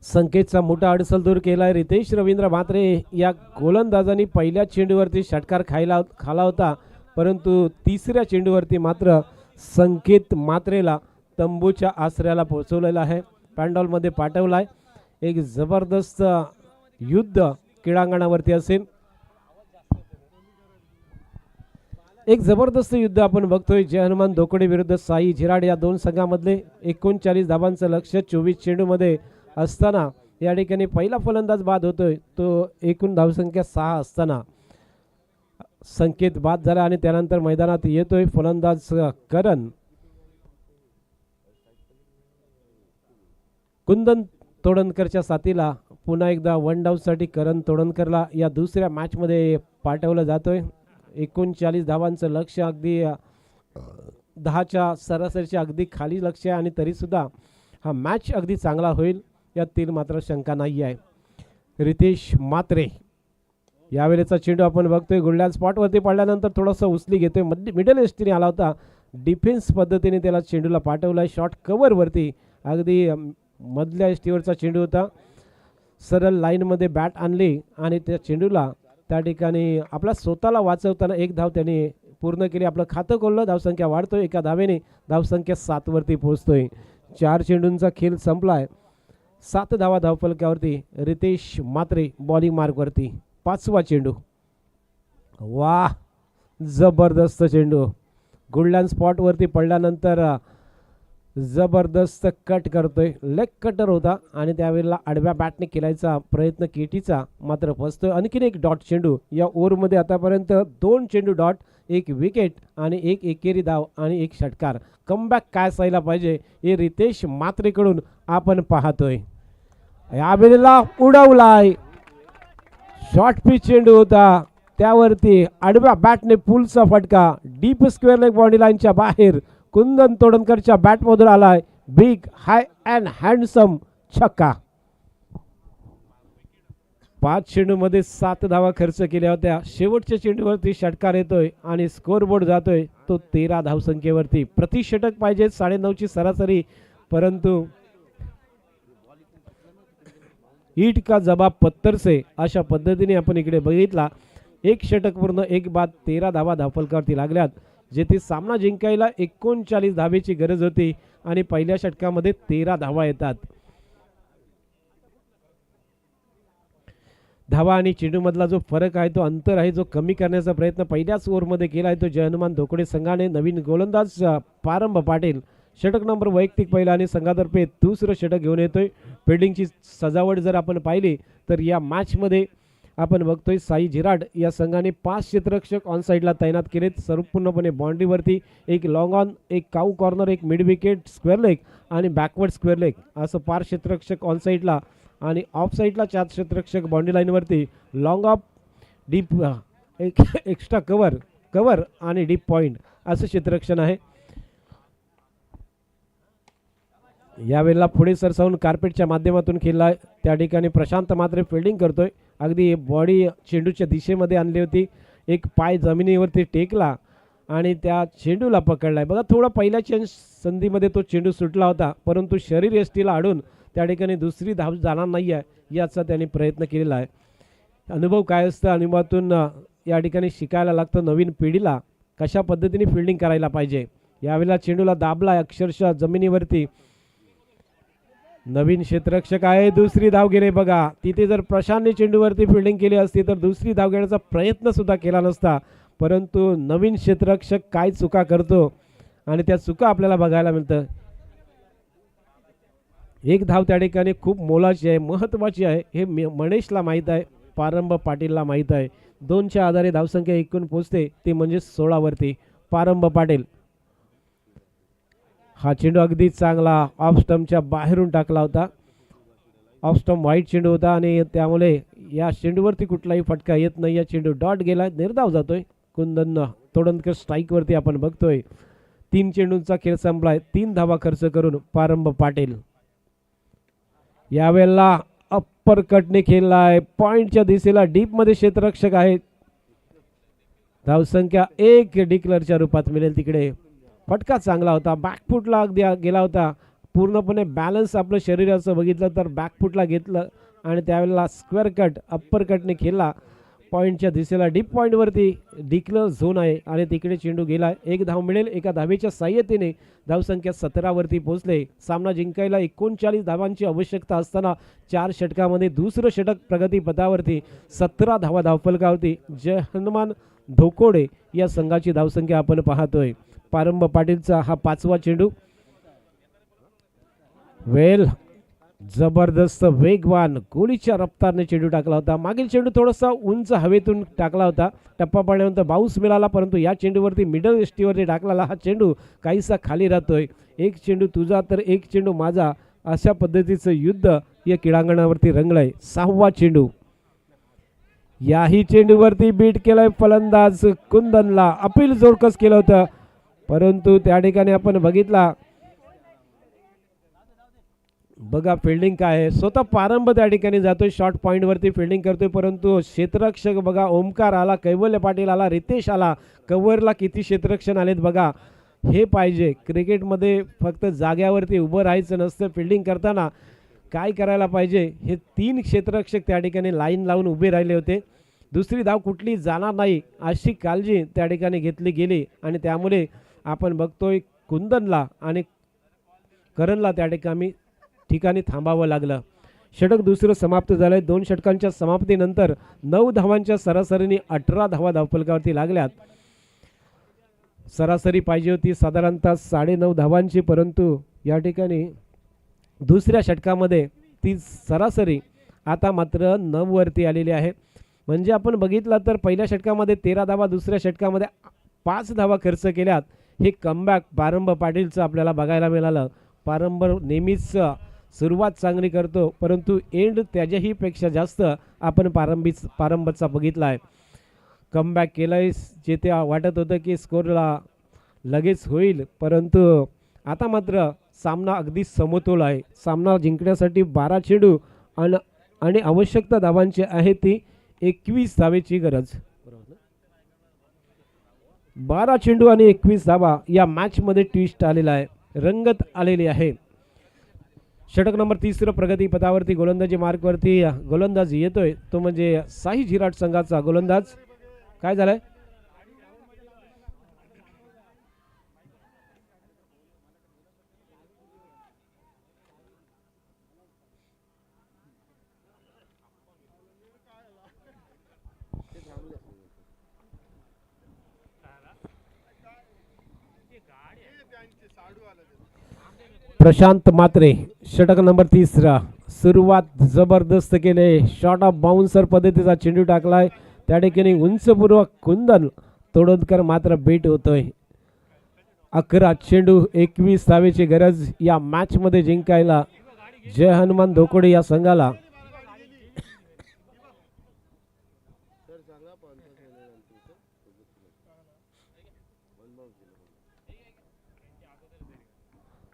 संकेतचा मोठा अडसर दूर केलाय. रितेश रवींद्र म्हात्रे या गोलंदाजांनी पहिल्या चेंडूवरती षटकार खाला होता परंतु तिसऱ्या चेंडूवरती मात्र संकेत म्हात्रेला तंबूच्या आसऱ्याला पोहोचवलेला आहे. पॅन्डॉलमध्ये पाठवलाय. एक जबरदस्त युद्ध क्रीडांगणावरती असेल. एक जबरदस्त युद्ध आपण बघतोय. जय हनुमान धोकडे विरुद्ध साई झिराड या दोन संघांमधले. 39 धावांचं लक्ष 24 चेंडूमध्ये असताना या ठिकाणी पहिला फलंदाज बाद होतोय तो एकूण धावसंख्या 6 असताना संकेत बाद झाला आणि त्यानंतर मैदानात येतोय फलंदाज करण. कुंदन तोडणकरच्या साथीला पुन्हा एकदा वन डाऊन साठी करण तोडणकरला या दुसऱ्या मॅच मध्ये पाठवलं जातोय. 39 धावांचं लक्ष अगदी 10च्या सरासरीच्या अगदी खाली लक्ष आहे आणि तरीसुद्धा हा मॅच अगदी चांगला होईल यातील मात्र शंका नाही आहे. रितेश म्हात्रे यावेळेचा चेंडू आपण बघतोय गुल्डन स्पॉटवरती पडल्यानंतर थोडंसं उचली घेतोय, मिडल एस्टीने आला होता, डिफेन्स पद्धतीने त्याला चेंडूला पाठवला आहे. शॉर्ट कव्हरवरती अगदी मधल्या एस्टीवरचा चेंडू होता, सरळ लाईनमध्ये बॅट आणली आणि त्या चेंडूला त्या ठिकाणी आपला स्वतःला वाचवताना एक धाव त्याने पूर्ण केली. आपलं खातं खोललं, धावसंख्या वाढतोय, एका धावेने धावसंख्या 7 वरती पोहोचतोय. 4 चेंडूंचा खेळ संपलाय. 7 धावा धावफलकावरती. रितेश म्हात्रे बॉलिंग मार्कवरती. 5वा चेंडू, वा जबरदस्त चेंडू गोल्डन स्पॉटवरती पडल्यानंतर जबरदस्त कट करतोय. लेग कटर होता आणि त्यावेळेला आडव्या बॅटने केलायचा प्रयत्न केटीचा मात्र फसतोय. आणखीन एक डॉट चेंडू या ओव्हरमध्ये आतापर्यंत 2 चेंडू डॉट, 1 विकेट आणि 1 एकेरी धाव आणि 1 षटकार. कमबॅक काय असायला पाहिजे हे रितेश म्हात्रेकडून आपण पाहतोय. यावेळेला उडवलाय, शॉर्ट पिच चेंडू होता, त्यावरती आडव्या बॅटने पुलचा फटका, डीप स्क्वेअर लेग बॉडी लाईनच्या बाहेर कुंदन तोडणकरच्या बॅटमधून आलाय. बिग हाय अँड हँडसम छक्का. 5 चेंडूमध्ये 7 धावा खर्च केल्या होत्या. शेवटच्या चेंडूवरती षटकार येतोय आणि स्कोरबोर्ड जातोय तो 13 धावसंख्येवरती. प्रतिषटक पाहिजे 9.5ची सरासरी, परंतु ईट का जबाब पत्थर से अशा पद्धतीने आपण इकडे बघितला. 1 षटक पूर्ण, 1 बाद, 13 धावा धावफलकावरती लागल्यात. जेथे सामना जिंकायला 39 धावेची गरज होती आणि पहिल्या षटकामध्ये 13 धावा येतात. धावा आणि चेंडूमधला जो फरक आहे, तो अंतर आहे, जो कमी करण्याचा प्रयत्न पहिल्याच ओव्हरमध्ये केला आहे तो जय हनुमान धोकडे संघाने. नवीन गोलंदाज पारंब पाटील षटक नंबर वैयक्तिक पहिला आणि संघातर्फे दुसरं षटक घेऊन येतोय. फिल्डिंगची सजावट जर आपण पाहिली तर या मॅचमध्ये आपण बघतोय साई झिराड या संघाने 5 क्षेत्ररक्षक ऑन साईडला तैनात केलेत, संपूर्णपणे बाउंड्रीवरती. 1 long on, 1 cow corner, 1 mid wicket, square leg आणि बॅकवर्ड स्क्वेअर लेग असं 5 क्षेत्ररक्षक ऑन साईडला आणि ऑफ साईडला 4 क्षेत्ररक्षक बाउंड्री लाईनवरती. लॉंग ऑफ, डीप, एक एक्स्ट्रा कव्हर आणि डीप पॉईंट असं क्षेत्ररक्षण आहे. यावेळेला पुढे सरसावून कार्पेटच्या माध्यमातून खेळला. त्या ठिकाणी प्रशांत मात्र फिल्डिंग करतोय. अगदी बॉडी चेंडूच्या दिशेमध्ये आणली होती, एक पाय जमिनीवरती टेकला आणि त्या चेंडूला पकडलाय. बघा थोडा पहिल्या संधीमध्ये तो चेंडू सुटला होता, परंतु शरीर एसटीला अडून त्या ठिकाणी दुसरी धाव जाणार नाही आहे याचा त्याने प्रयत्न केलेला आहे. अनुभव काय असतं, अनुभवातून या ठिकाणी शिकायला लागतं नवीन पिढीला कशा पद्धतीने फिल्डिंग करायला पाहिजे. यावेळेला चेंडूला दाबला अक्षरशः जमिनीवरती. नवीन क्षेत्ररक्षक आहे, दुसरी धाव गेले. बघा तिथे जर प्रशांतने चेंडूवरती फिल्डिंग केली असती तर दुसरी धाव घेण्याचा प्रयत्न सुद्धा केला नसता, परंतु नवीन क्षेत्ररक्षक काय चुका करतो आणि त्या चुका आपल्याला बघायला मिळतं. 1 धाव त्या ठिकाणी खूप मोलाची आहे, महत्त्वाची आहे हे मनेशला माहीत आहे, पारंब पाटीलला माहीत आहे. 2च्या आधारे धावसंख्या एकूण पोचते ते म्हणजे 16 वरती. पारंब पाटील हा चेंडू अगदी चांगला ऑफ स्टंपच्या बाहेरून टाकला होता. ऑफ स्टंप वाईट चेंडू होता आणि त्यामुळे या चेंडूवरती कुठलाही फटका येत नाही. या चेंडू डॉट गेला, निर्धाव जातोय. कुंदन तोडणकर स्ट्राईकवरती आपण बघतोय. 3 चेंडूंचा खेळ संपलाय. 3 धावा खर्च करून पारंब पाटील. यावेळेला अप्पर कटने खेळलाय, पॉइंटच्या दिशेला डीपमध्ये क्षेत्ररक्षक आहे. धावसंख्या 1 डिक्लरच्या रूपात मिळेल तिकडे. फटका चांगला होता, बॅकफुटला अगदी गेला होता. पूर्णपणे बॅलन्स आपलं शरीराचं बघितलं तर बॅकफुटला घेतलं आणि त्यावेळेला स्क्वेअर कट अप्पर कटने खेळला. पॉईंटच्या दिशेला डीप पॉईंटवरती डिक्लर झोन आहे आणि तिकडे चेंडू गेला. 1 धाव मिळेल. एका धावेच्या साह्यतेने धावसंख्या 17 वरती पोहोचले. सामना जिंकायला 39 धावांची आवश्यकता असताना 4 षटकामध्ये दुसरं षटक प्रगतीपथावरती. 17 धावा धावफलकावरती. जय हनुमान धोकोडे या संघाची धावसंख्या आपण पाहतोय. पारंब पाटीलचा हा 5वा चेंडू. वेल जबरदस्त वेगवान गोळीच्या रफ्तारने चेंडू टाकला होता. मागील चेंडू थोडासा उंच हवेतून टाकला होता, टप्पा पडल्यानंतर बाउन्स मिळाला, परंतु या चेंडूवरती मिडल एसटीवरती टाकलेला हा चेंडू काहीसा खाली राहतोय. 1 चेंडू तुझा तर 1 चेंडू माझा अशा पद्धतीचं युद्ध या क्रीडांगणावरती रंगलंय. 6वा चेंडू. याही चेंडूवरती बीट केलंय फलंदाज कुंदनला. अपील जोरकस केलं होतं, परंतु त्या ठिकाणी आपण बघितला बघा फिल्डिंग काय आहे. स्वतः प्रारंभ त्या ठिकाणी जातोय, शॉर्ट पॉईंट वरती फिल्डिंग करतोय, परंतु क्षेत्ररक्षक बघा ओमकार आला, कैवल्य पाटील आला, रितेश आला. कव्हरला किती क्षेत्ररक्षण आलेत बघा. हे पाहिजे क्रिकेटमध्ये, फक्त जाग्यावरती उभं राहायचं नसतं. फिल्डिंग करताना काय करायला पाहिजे, हे 3 क्षेत्ररक्षक त्या ठिकाणी लाईन लावून उभे राहिले होते. दुसरी धाव कुठली जाणार नाही अशी काळजी त्या ठिकाणी घेतली गेली आणि त्यामुळे आपण बघतोय कुंदनला आणि करणला त्या ठिकाणी थांबावं लागलं. षटक दुसरं समाप्त झालंय. 2 षटकांच्या समाप्तीनंतर 9 धावांच्या सरासरीने 18 धावा धावफलकावरती लागल्यात. सरासरी पाहिजे होती साधारणतः 9.5 धावांची, परंतु या ठिकाणी दुसऱ्या षटकामध्ये ती सरासरी आता मात्र 9 वरती आलेली आहे. म्हणजे आपण बघितलं तर पहिल्या षटकामध्ये 13 धावा, दुसऱ्या षटकामध्ये 5 धावा खर्च केल्यात. हे कमबॅक प्रारंभ पाटीलचं आपल्याला बघायला मिळालं. प्रारंभ नेहमीच सुरुवात चांगली करतो, परंतु एंड त्याच्याही पेक्षा जास्त आपण प्रारंभचा बघितला आहे. कमबॅक केलंय, जेथे वाटत होतं की स्कोरला लगेच होईल, परंतु आता मात्र सामना अगदी समतोल आहे. सामना जिंकण्यासाठी 12 चेंडू आणि आवश्यकता धावांची आहे ती 21 धावेची गरज. 12 चेंडू आणि 21 धावा या मॅचमध्ये ट्विस्ट आलेला आहे, रंगत आलेली आहे. षटक नंबर 30 प्रगती पथावरती गोलंदाजी मार्कवरती गोलंदाज येतोय, तो म्हणजे साई झिराट संघाचा गोलंदाज. काय झालंय, प्रशांत मात्रे. षटक नंबर 30 सुरुवात जबरदस्त केले. शॉर्ट ऑफ बाउन्सर पद्धतीचा चेंडू टाकलाय, त्या ठिकाणी उंचपूर्वक कुंदन तोडणकर मात्र बेट होतोय. 11 चेंडू 21 धावेची गरज या मॅच मध्ये जिंकायला जय हनुमान धोकोडे या संघाला.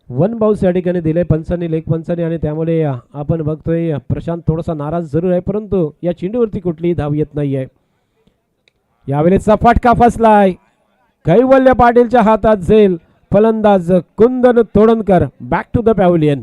वन बाउन्स या ठिकाणी दिले पंचांनी, लेग पंचांनी, आणि त्यामुळे आपण बघतोय प्रशांत थोडासा नाराज जरूर आहे, परंतु या चेंडूवरती कुठलीही धाव येत नाहीये. यावेळेचा फटका फसलाय, कैवल्य पाटीलच्या हातात झेल. फलंदाज कुंदन Todankar back to the pavilion.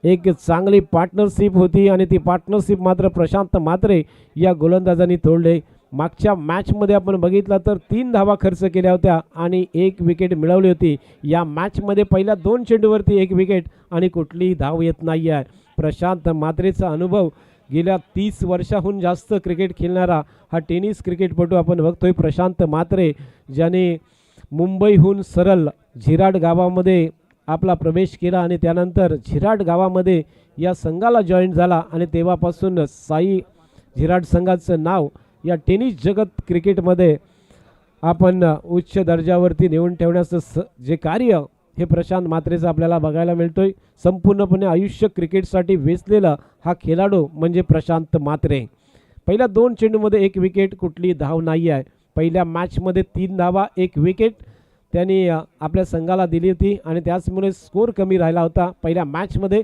एक चांगली पार्टनरशिप होती आणि ती पार्टनरशिप मात्र प्रशांत मात्रे या गोलंदाजांनी तोडले. मागच्या मॅचमध्ये आपण बघितलं तर 3 धावा खर्च केल्या होत्या आणि 1 विकेट मिळवली होती. या मॅचमध्ये पहिल्या 2 चेंडूवरती 1 विकेट आणि कुठलीही धाव येत नाही आहे. प्रशांत मात्रेचा अनुभव, गेल्या 30 वर्षाहून जास्त क्रिकेट खेळणारा हा टेनिस क्रिकेटपटू आपण बघतोय प्रशांत मात्रे, ज्याने मुंबईहून सरळ झिराट गावामध्ये आपला प्रवेश केला आणि त्यानंतर झिराट गावामध्ये या संघाला जॉईन झाला आणि तेव्हापासून साई झिराट संघाचं नाव या टेनिस जगत क्रिकेटमध्ये आपण उच्च दर्जावरती नेऊन ठेवण्याचं जे कार्य हे प्रशांत मात्रेचं आपल्याला बघायला मिळतोय. संपूर्णपणे आयुष्य क्रिकेटसाठी वेचलेला हा खेळाडू म्हणजे प्रशांत मात्रे. पहिल्या 2 चेंडूमध्ये 1 विकेट, कुठली धाव नाही आहे. पहिल्या मॅचमध्ये 3 धावा 1 विकेट त्यांनी आपल्या संघाला दिली होती आणि त्याचमुळे स्कोर कमी राहिला होता पहिल्या मॅचमध्ये.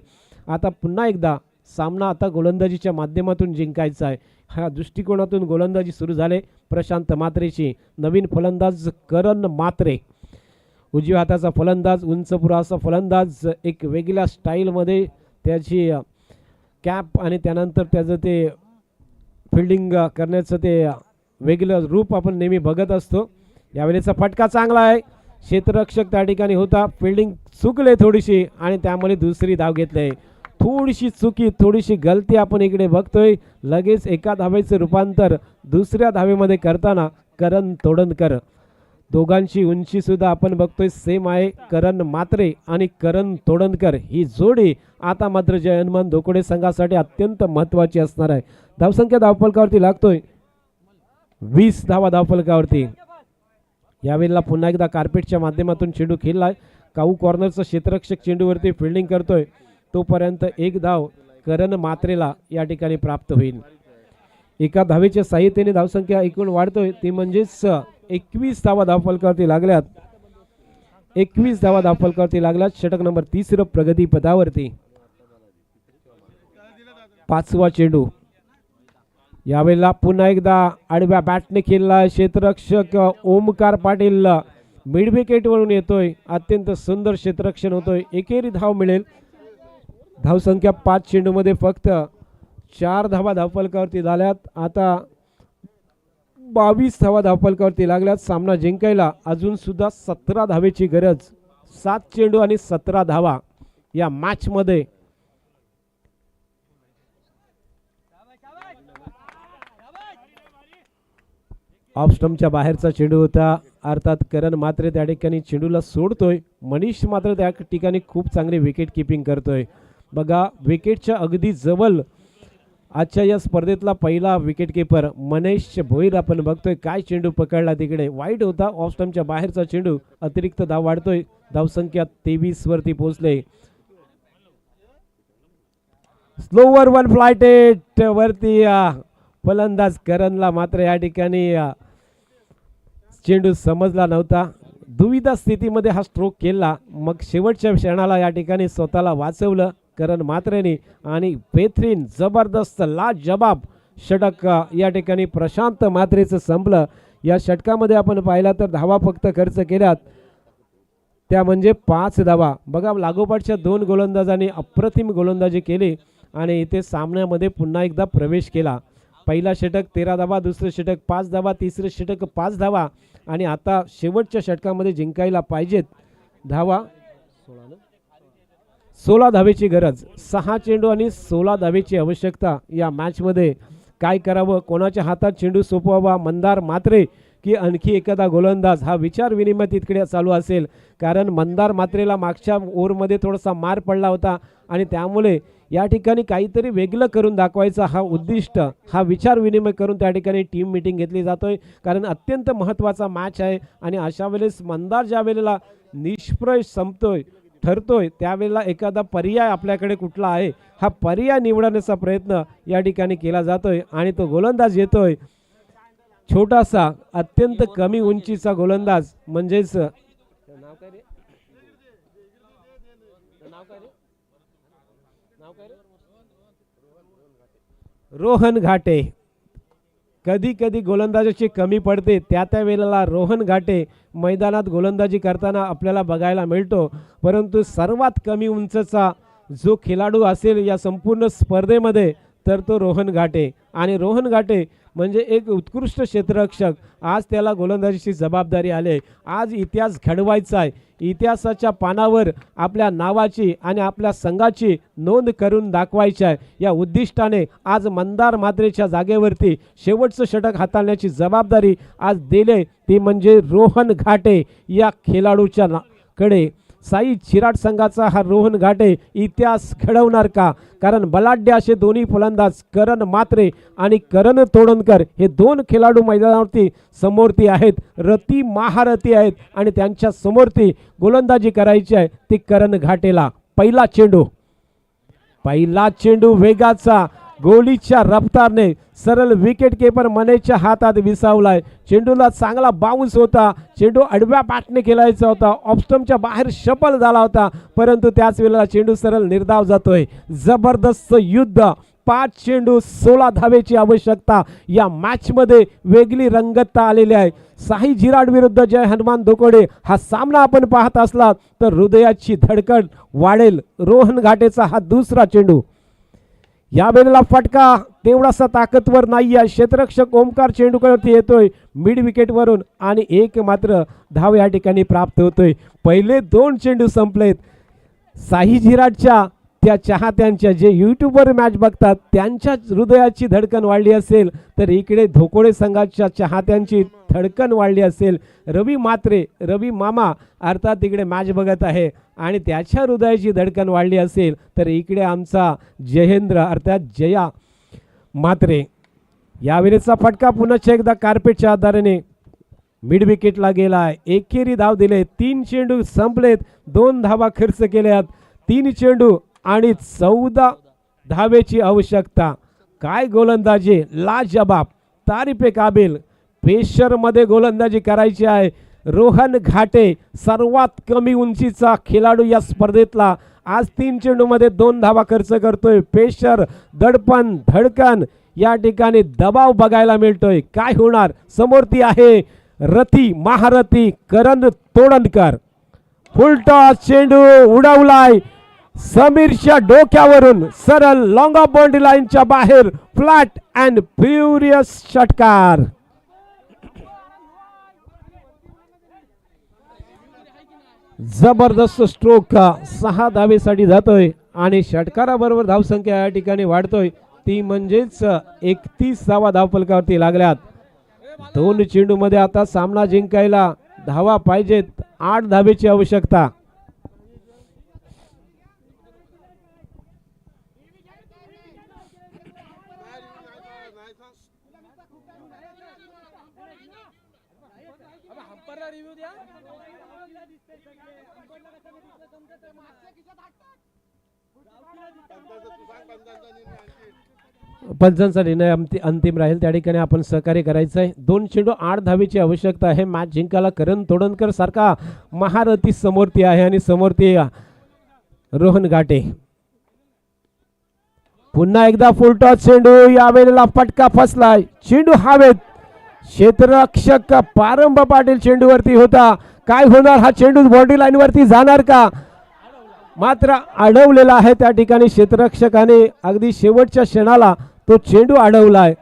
आता पुन्हा एकदा सामना आता गोलंदाजीच्या माध्यमातून जिंकायचा आहे, ह्या दृष्टिकोनातून गोलंदाजी सुरू झाले प्रशांत मात्रेची. नवीन फलंदाज करण मात्रे, उजव्या हाताचा फलंदाज, उंचपुराचा फलंदाज, एक वेगळ्या स्टाईलमध्ये त्याची कॅप आणि त्यानंतर त्याचं ते फिल्डिंग करण्याचं ते वेगळं रूप आपण नेहमी बघत असतो. यावेळेचा फटका चांगला आहे, क्षेत्ररक्षक त्या ठिकाणी होता, फिल्डिंग चुकले थोडीशी आणि त्यामुळे दुसरी धाव घेतली. थोडीशी चुकी, थोडीशी गलती आपण इकडे बघतोय. लगेच एका धावेचं रूपांतर दुसऱ्या धावेमध्ये करताना करण तोडणकर, दोघांची उंची सुद्धा आपण बघतोय सेम आहे. करण मात्रे आणि करण तोडणकर ही जोडी आता मात्र जय हनुमान धोकोडे संघासाठी अत्यंत महत्त्वाची असणार आहे. धावसंख्या धावफलकावरती लागतोय 20 धावा धावफलकावरती. यावेळेला पुन्हा एकदा कार्पेटच्या माध्यमातून चेंडू खेळलाय. काऊ कॉर्नरचा क्षेत्ररक्षक चेंडूवरती फिल्डिंग करतोय, तोपर्यंत 1 धाव करण मात्रेला या ठिकाणी प्राप्त होईल. एका धावेच्या साह्याने धावसंख्या एकूण वाढतोय ती म्हणजेच 21 धावा धावफलकावरती लागल्यात. 21 धावा धावफलकावरती लागल्यात. षटक नंबर 30 प्रगती पदावरती. पाचवा चेंडू यावेळेला पुन्हा एकदा आडव्या बॅटने खेळला क्षेत्ररक्षक ओमकार पाटील मिड विकेट वरून येतोय. अत्यंत सुंदर क्षेत्ररक्षण होतोय. एकेरी धाव मिळेल. धावसंख्या 5 चेंडूमध्ये फक्त 4 धावा धावफलकावरती झाल्यात. आता 22 धावा धावफलकावरती लागल्यात. सामना जिंकायला अजून सुद्धा 17 धावेची गरज. 7 चेंडू आणि 17 धावा या मॅच मध्ये. ऑफ स्टंपच्या बाहेरचा चेंडू होता. अर्थात करण मात्र त्या ठिकाणी चेंडूला सोडतोय. मनीष मात्र त्या ठिकाणी खूप चांगली विकेट किपिंग करतोय. बघा विकेटच्या अगदी जवळ आजच्या या स्पर्धेतला पहिला विकेट किपर मनीष भोईर आपण बघतोय. काय चेंडू पकडला तिकडे. वाईट होता. ऑफ स्टंपच्या बाहेरचा चेंडू. अतिरिक्त धाव वाढतोय. धावसंख्या 23 वरती पोहोचले. स्लोवर वन फ्लायटेट वरती फलंदाज करणला मात्र या ठिकाणी चेंडू समजला नव्हता. दुविधा स्थितीमध्ये हा स्ट्रोक केला. मग शेवटच्या क्षणाला या ठिकाणी स्वतःला वाचवलं करण मात्रेने आणि बेहतरीन जबरदस्त लाजवाब षटक या ठिकाणी प्रशांत मात्रेचं संपलं. या षटकामध्ये आपण पाहिला तर धावा फक्त खर्च केल्यात त्या म्हणजे 5 धावा. बघा लागोपाठच्या 2 गोलंदाजांनी अप्रतिम गोलंदाजी केली आणि इथे सामन्यामध्ये पुन्हा एकदा प्रवेश केला. पहिला षटक 13 धावा, दुसरं षटक 5 धावा, तिसरं षटक 5 धावा आणि आता शेवटच्या षटकामध्ये जिंकायला पाहिजेत धावा. 16 धावेची गरज. 6 चेंडू आणि 16 धावेची आवश्यकता या मॅचमध्ये. काय करावं, कोणाच्या हातात चेंडू सोपवावा, मंदार मात्रे की आणखी एखादा गोलंदाज, हा विचार विनिमय तिकडे चालू असेल. कारण मंदार मात्रेला मागच्या ओव्हरमध्ये थोडासा मार पडला होता आणि त्यामुळे या ठिकाणी काहीतरी वेगळं करून दाखवायचा हा उद्दिष्ट, हा विचार विनिमय करून त्या ठिकाणी टीम मीटिंग घेतली जातोय. कारण अत्यंत महत्त्वाचा मॅच आहे आणि अशा वेळेस मंदार ज्या वेळेला निष्प्रय संपतोय ठरतोय त्यावेळेला एखादा पर्याय आपल्याकडे कुठला आहे हा पर्याय निवडण्याचा प्रयत्न या ठिकाणी केला जातोय आणि तो गोलंदाज येतोय छोटासा अत्यंत कमी उंचीचा गोलंदाज म्हणजेच रोहन घाटे. कधी कधी गोलंदाजाची कमी पडते त्या वेळेला रोहन घाटे मैदानात गोलंदाजी करताना आपल्याला बघायला मिळतो. परंतु सर्वात कमी उंचचा जो खेळाडू असेल या संपूर्ण स्पर्धेमध्ये तर तो रोहन घाटे. आणि रोहन घाटे म्हणजे एक उत्कृष्ट क्षेत्ररक्षक. आज त्याला गोलंदाजीची जबाबदारी आली. आज इतिहास घडवायचा आहे. इतिहासाच्या पानावर आपल्या नावाची आणि आपल्या संघाची नोंद करून दाखवायची आहे. या उद्दिष्टाने आज मंदार मात्रेच्या जागेवरती शेवटचं षटक हाताळण्याची जबाबदारी आज दिले ती म्हणजे रोहन घाटे या खेळाडूच्या कडे. साई चिराट संघाचा हा रोहन घाटे इतिहास घडवणार का? कारण बलाढ्य असे दोन्ही फलंदाज करण मात्रे आणि करण तोडणकर हे 2 खेळाडू मैदानावरती समोरती आहेत. रती महारथी आहेत आणि त्यांच्या समोरती गोलंदाजी करायची आहे ती करण घाटेला. पहिला चेंडू वेगाचा गोलीच्या रफ्तारने सरळ विकेट किपर मनेच्या हातात विसावलाय. चेंडूला चांगला बाउन्स होता. चेंडू आडव्या बॅटने खेळायचा होता. ऑफस्टंपच्या बाहेर शफल झाला होता परंतु त्याच वेळेला चेंडू सरळ निर्धाव जातोय. जबरदस्त युद्ध. 5 चेंडू 16 धावेची आवश्यकता. या मॅच मध्ये वेगळी रंगतता आलेली आहे. साई झिराड विरुद्ध जय हनुमान धोकोडे हा सामना आपण पाहत असला तर हृदयाची धडकन वाढेल. रोहन घाटेचा हा दुसरा चेंडू. या वेळेला फटका तेवढासा ताकदवर नाही आहे. क्षेत्ररक्षक ओमकार चेंडूकडे येतोय मिड विकेट वरून आणि एक मात्र धाव या ठिकाणी प्राप्त होतोय. पहिले 2 चेंडू संपलेत. साई झिराडच्या त्या चाहत्यांच्या जे यूट्यूबवर मॅच बघतात त्यांच्या हृदयाची धडकन वाढली असेल तर इकडे धोकोडे संघाच्या चाहत्यांची धडकन वाढली असेल. रवी मामा अर्थात इकडे मॅच बघत आहे आणि त्याच्या हृदयाची धडकन वाढली असेल तर इकडे आमचा जयेंद्र अर्थात जया मात्रे. यावेळेचा फटका पुन्हा एकदा कार्पेटच्या आधाराने मिड विकेटला गेला आहे. एकेरी धाव दिले. 3 चेंडू संपलेत. 2 धावा खर्च केल्यात. 3 चेंडू आणि 14 धावेची आवश्यकता. काय गोलंदाजी, लाजवाब, तारीफे काबिल. पेशरमध्ये गोलंदाजी करायची आहे. रोहन घाटे सर्वात कमी उंचीचा खेळाडू या स्पर्धेतला. आज 3 चेंडूमध्ये 2 धावा खर्च करतोय. पेशर, दडपण, धडकन, या ठिकाणी दबाव बघायला मिळतोय. काय होणार, समोर ती आहे रथी, महारथी करण तोडणकर. फुलटॉस चेंडू उडवलाय समीरच्या डोक्यावरून सरळ लॉंग ऑफ बाउंड्री लाईनच्या बाहेर. फ्लॅट अँड फ्युरियस षटकार. जबरदस्त स्ट्रोक 6 धावेसाठी जातोय आणि षटकाराबरोबर धावसंख्या या ठिकाणी वाढतोय. ती म्हणजेच 31 धावा धावफलकावरती लागल्यात. 2 चेंडूमध्ये आता सामना जिंकायला धावा पाहिजेत. 8 धावेची आवश्यकता. पंचांचा निर्णय अंतिम राहील, त्या ठिकाणी आपण सहकार्य करायचं आहे. 2 चेंडू 8 धावेची आवश्यकता आहे. मॅच जिंकायला करण तोडणकर सारखा महारथी समोरती आहे आणि समोरती रोहन घाटे. पुन्हा एकदा फुलटॉस चेंडू, यावेळेला फटका फसलाय. चेंडू हवेत. क्षेत्ररक्षक पारंब पाटील चेंडूवरती होता. काय होणार, हा चेंडू बाउंड्री लाईन वरती जाणार का? मात्र अडवलेला आहे त्या ठिकाणी क्षेत्ररक्षकाने. अगदी शेवटच्या क्षणाला तो चेंडू अडवलाय.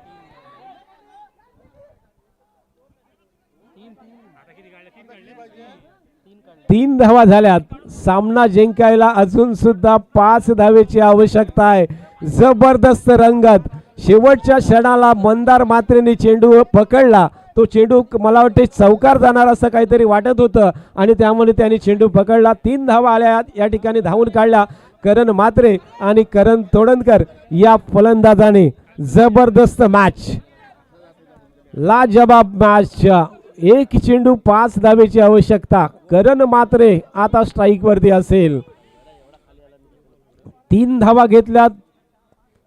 तीन धावा झाल्यात. सामना जिंकायला अजून सुद्धा 5 धावेची आवश्यकता आहे. जबरदस्त रंगत. शेवटच्या क्षणाला मंदार मात्रेने चेंडू पकडला. तो चेंडू मला वाटते चौकार जाणार असं काहीतरी वाटत होतं आणि त्यामुळे त्यांनी चेंडू पकडला. 3 धावा आल्या या ठिकाणी धावून काढल्या करण मात्रे आणि करण तोडणकर या फलंदाजाने. जबरदस्त मॅच, लाजवाब मॅच. 1 चेंडू 5 धावेची आवश्यकता. करण मात्रे आता स्ट्राईक वरती असेल. 3 धावा घेतल्यात.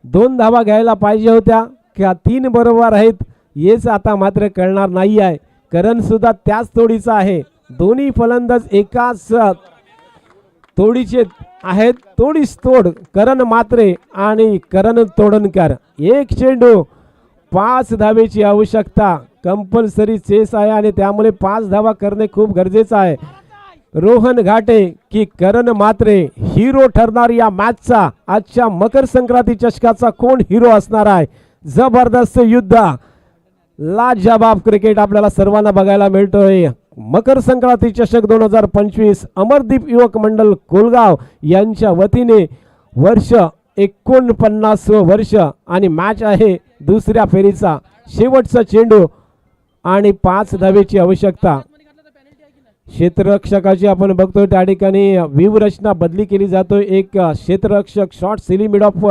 2 धावा घ्यायला पाहिजे होत्या किंवा 3 बरोबर आहेत हेच आता मात्र कळणार नाही आहे. करण सुद्धा त्याच तोडीचा आहे. दोन्ही फलंदाज एकाच तोडीचे आहेत. तोडीस तोड करण मात्रे आणि करण तोडणकर. 1 चेंडू 5 धावेची आवश्यकता. कंपल्सरी चेस आहे आणि त्यामुळे 5 धावा करणे खूप गरजेचं आहे. रोहन घाटे की करण मात्रे हिरो ठरणार या मॅचचा. आजच्या मकर संक्रांती चषकाचा कोण हिरो असणार आहे? जबरदस्त युद्ध, लाजवाब क्रिकेट आपल्याला सर्वांना बघायला मिळतोय. मकर संक्रांती चषक 2025 अमरदीप युवक मंडळ कोलगाव यांच्या वतीने वर्ष 49 वर्ष आणि मॅच आहे दुसऱ्या फेरीचा. शेवटचा चेंडू आणि 5 धावेची आवश्यकता. क्षेत्ररक्षकाची आपण बघतोय त्या ठिकाणी व्यूहरचना बदली केली जातोय. एक क्षेत्ररक्षक शॉर्ट सिली मिड ऑफ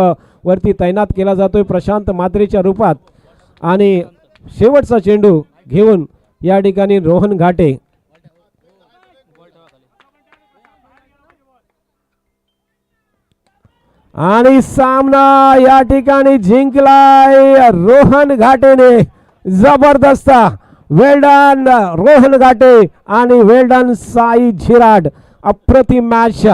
वरती तैनात केला जातोय प्रशांत मात्रेच्या रूपात आणि शेवटचा चेंडू घेऊन या ठिकाणी रोहन घाटे. आणि सामना या ठिकाणी जिंकलाय रोहन घाटेने. जबरदस्त, वेल्डन रोहन घाटे आणि वेल्डन साई झिराड. अप्रतिम मॅच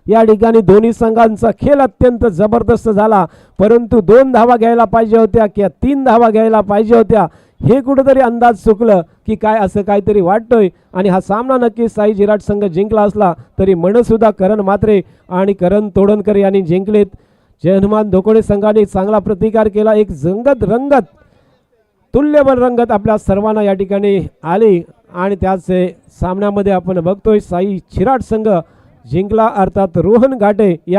या ठिकाणी. दोन्ही संघांचा खेळ अत्यंत जबरदस्त झाला, परंतु 2 धावा घ्यायला पाहिजे होत्या किंवा 3 धावा घ्यायला पाहिजे होत्या हे कुठेतरी अंदाज चुकलं की काय असं काहीतरी वाटतोय. आणि हा सामना नक्की साई झिराड संघ जिंकला असला तरी मनसुद्धा करण मात्रे आणि करण तोडणकर यांनी जिंकलेत. जयहनुमान धोकोडे संघाने चांगला प्रतिकार केला. एक रंगत तुल्यबल रंगत आपल्या सर्वांना या ठिकाणी आली आणि त्याच सामन्यामध्ये आपण बघतोय साई झिराड संघ जिंकला, अर्थात रोहन घाटे या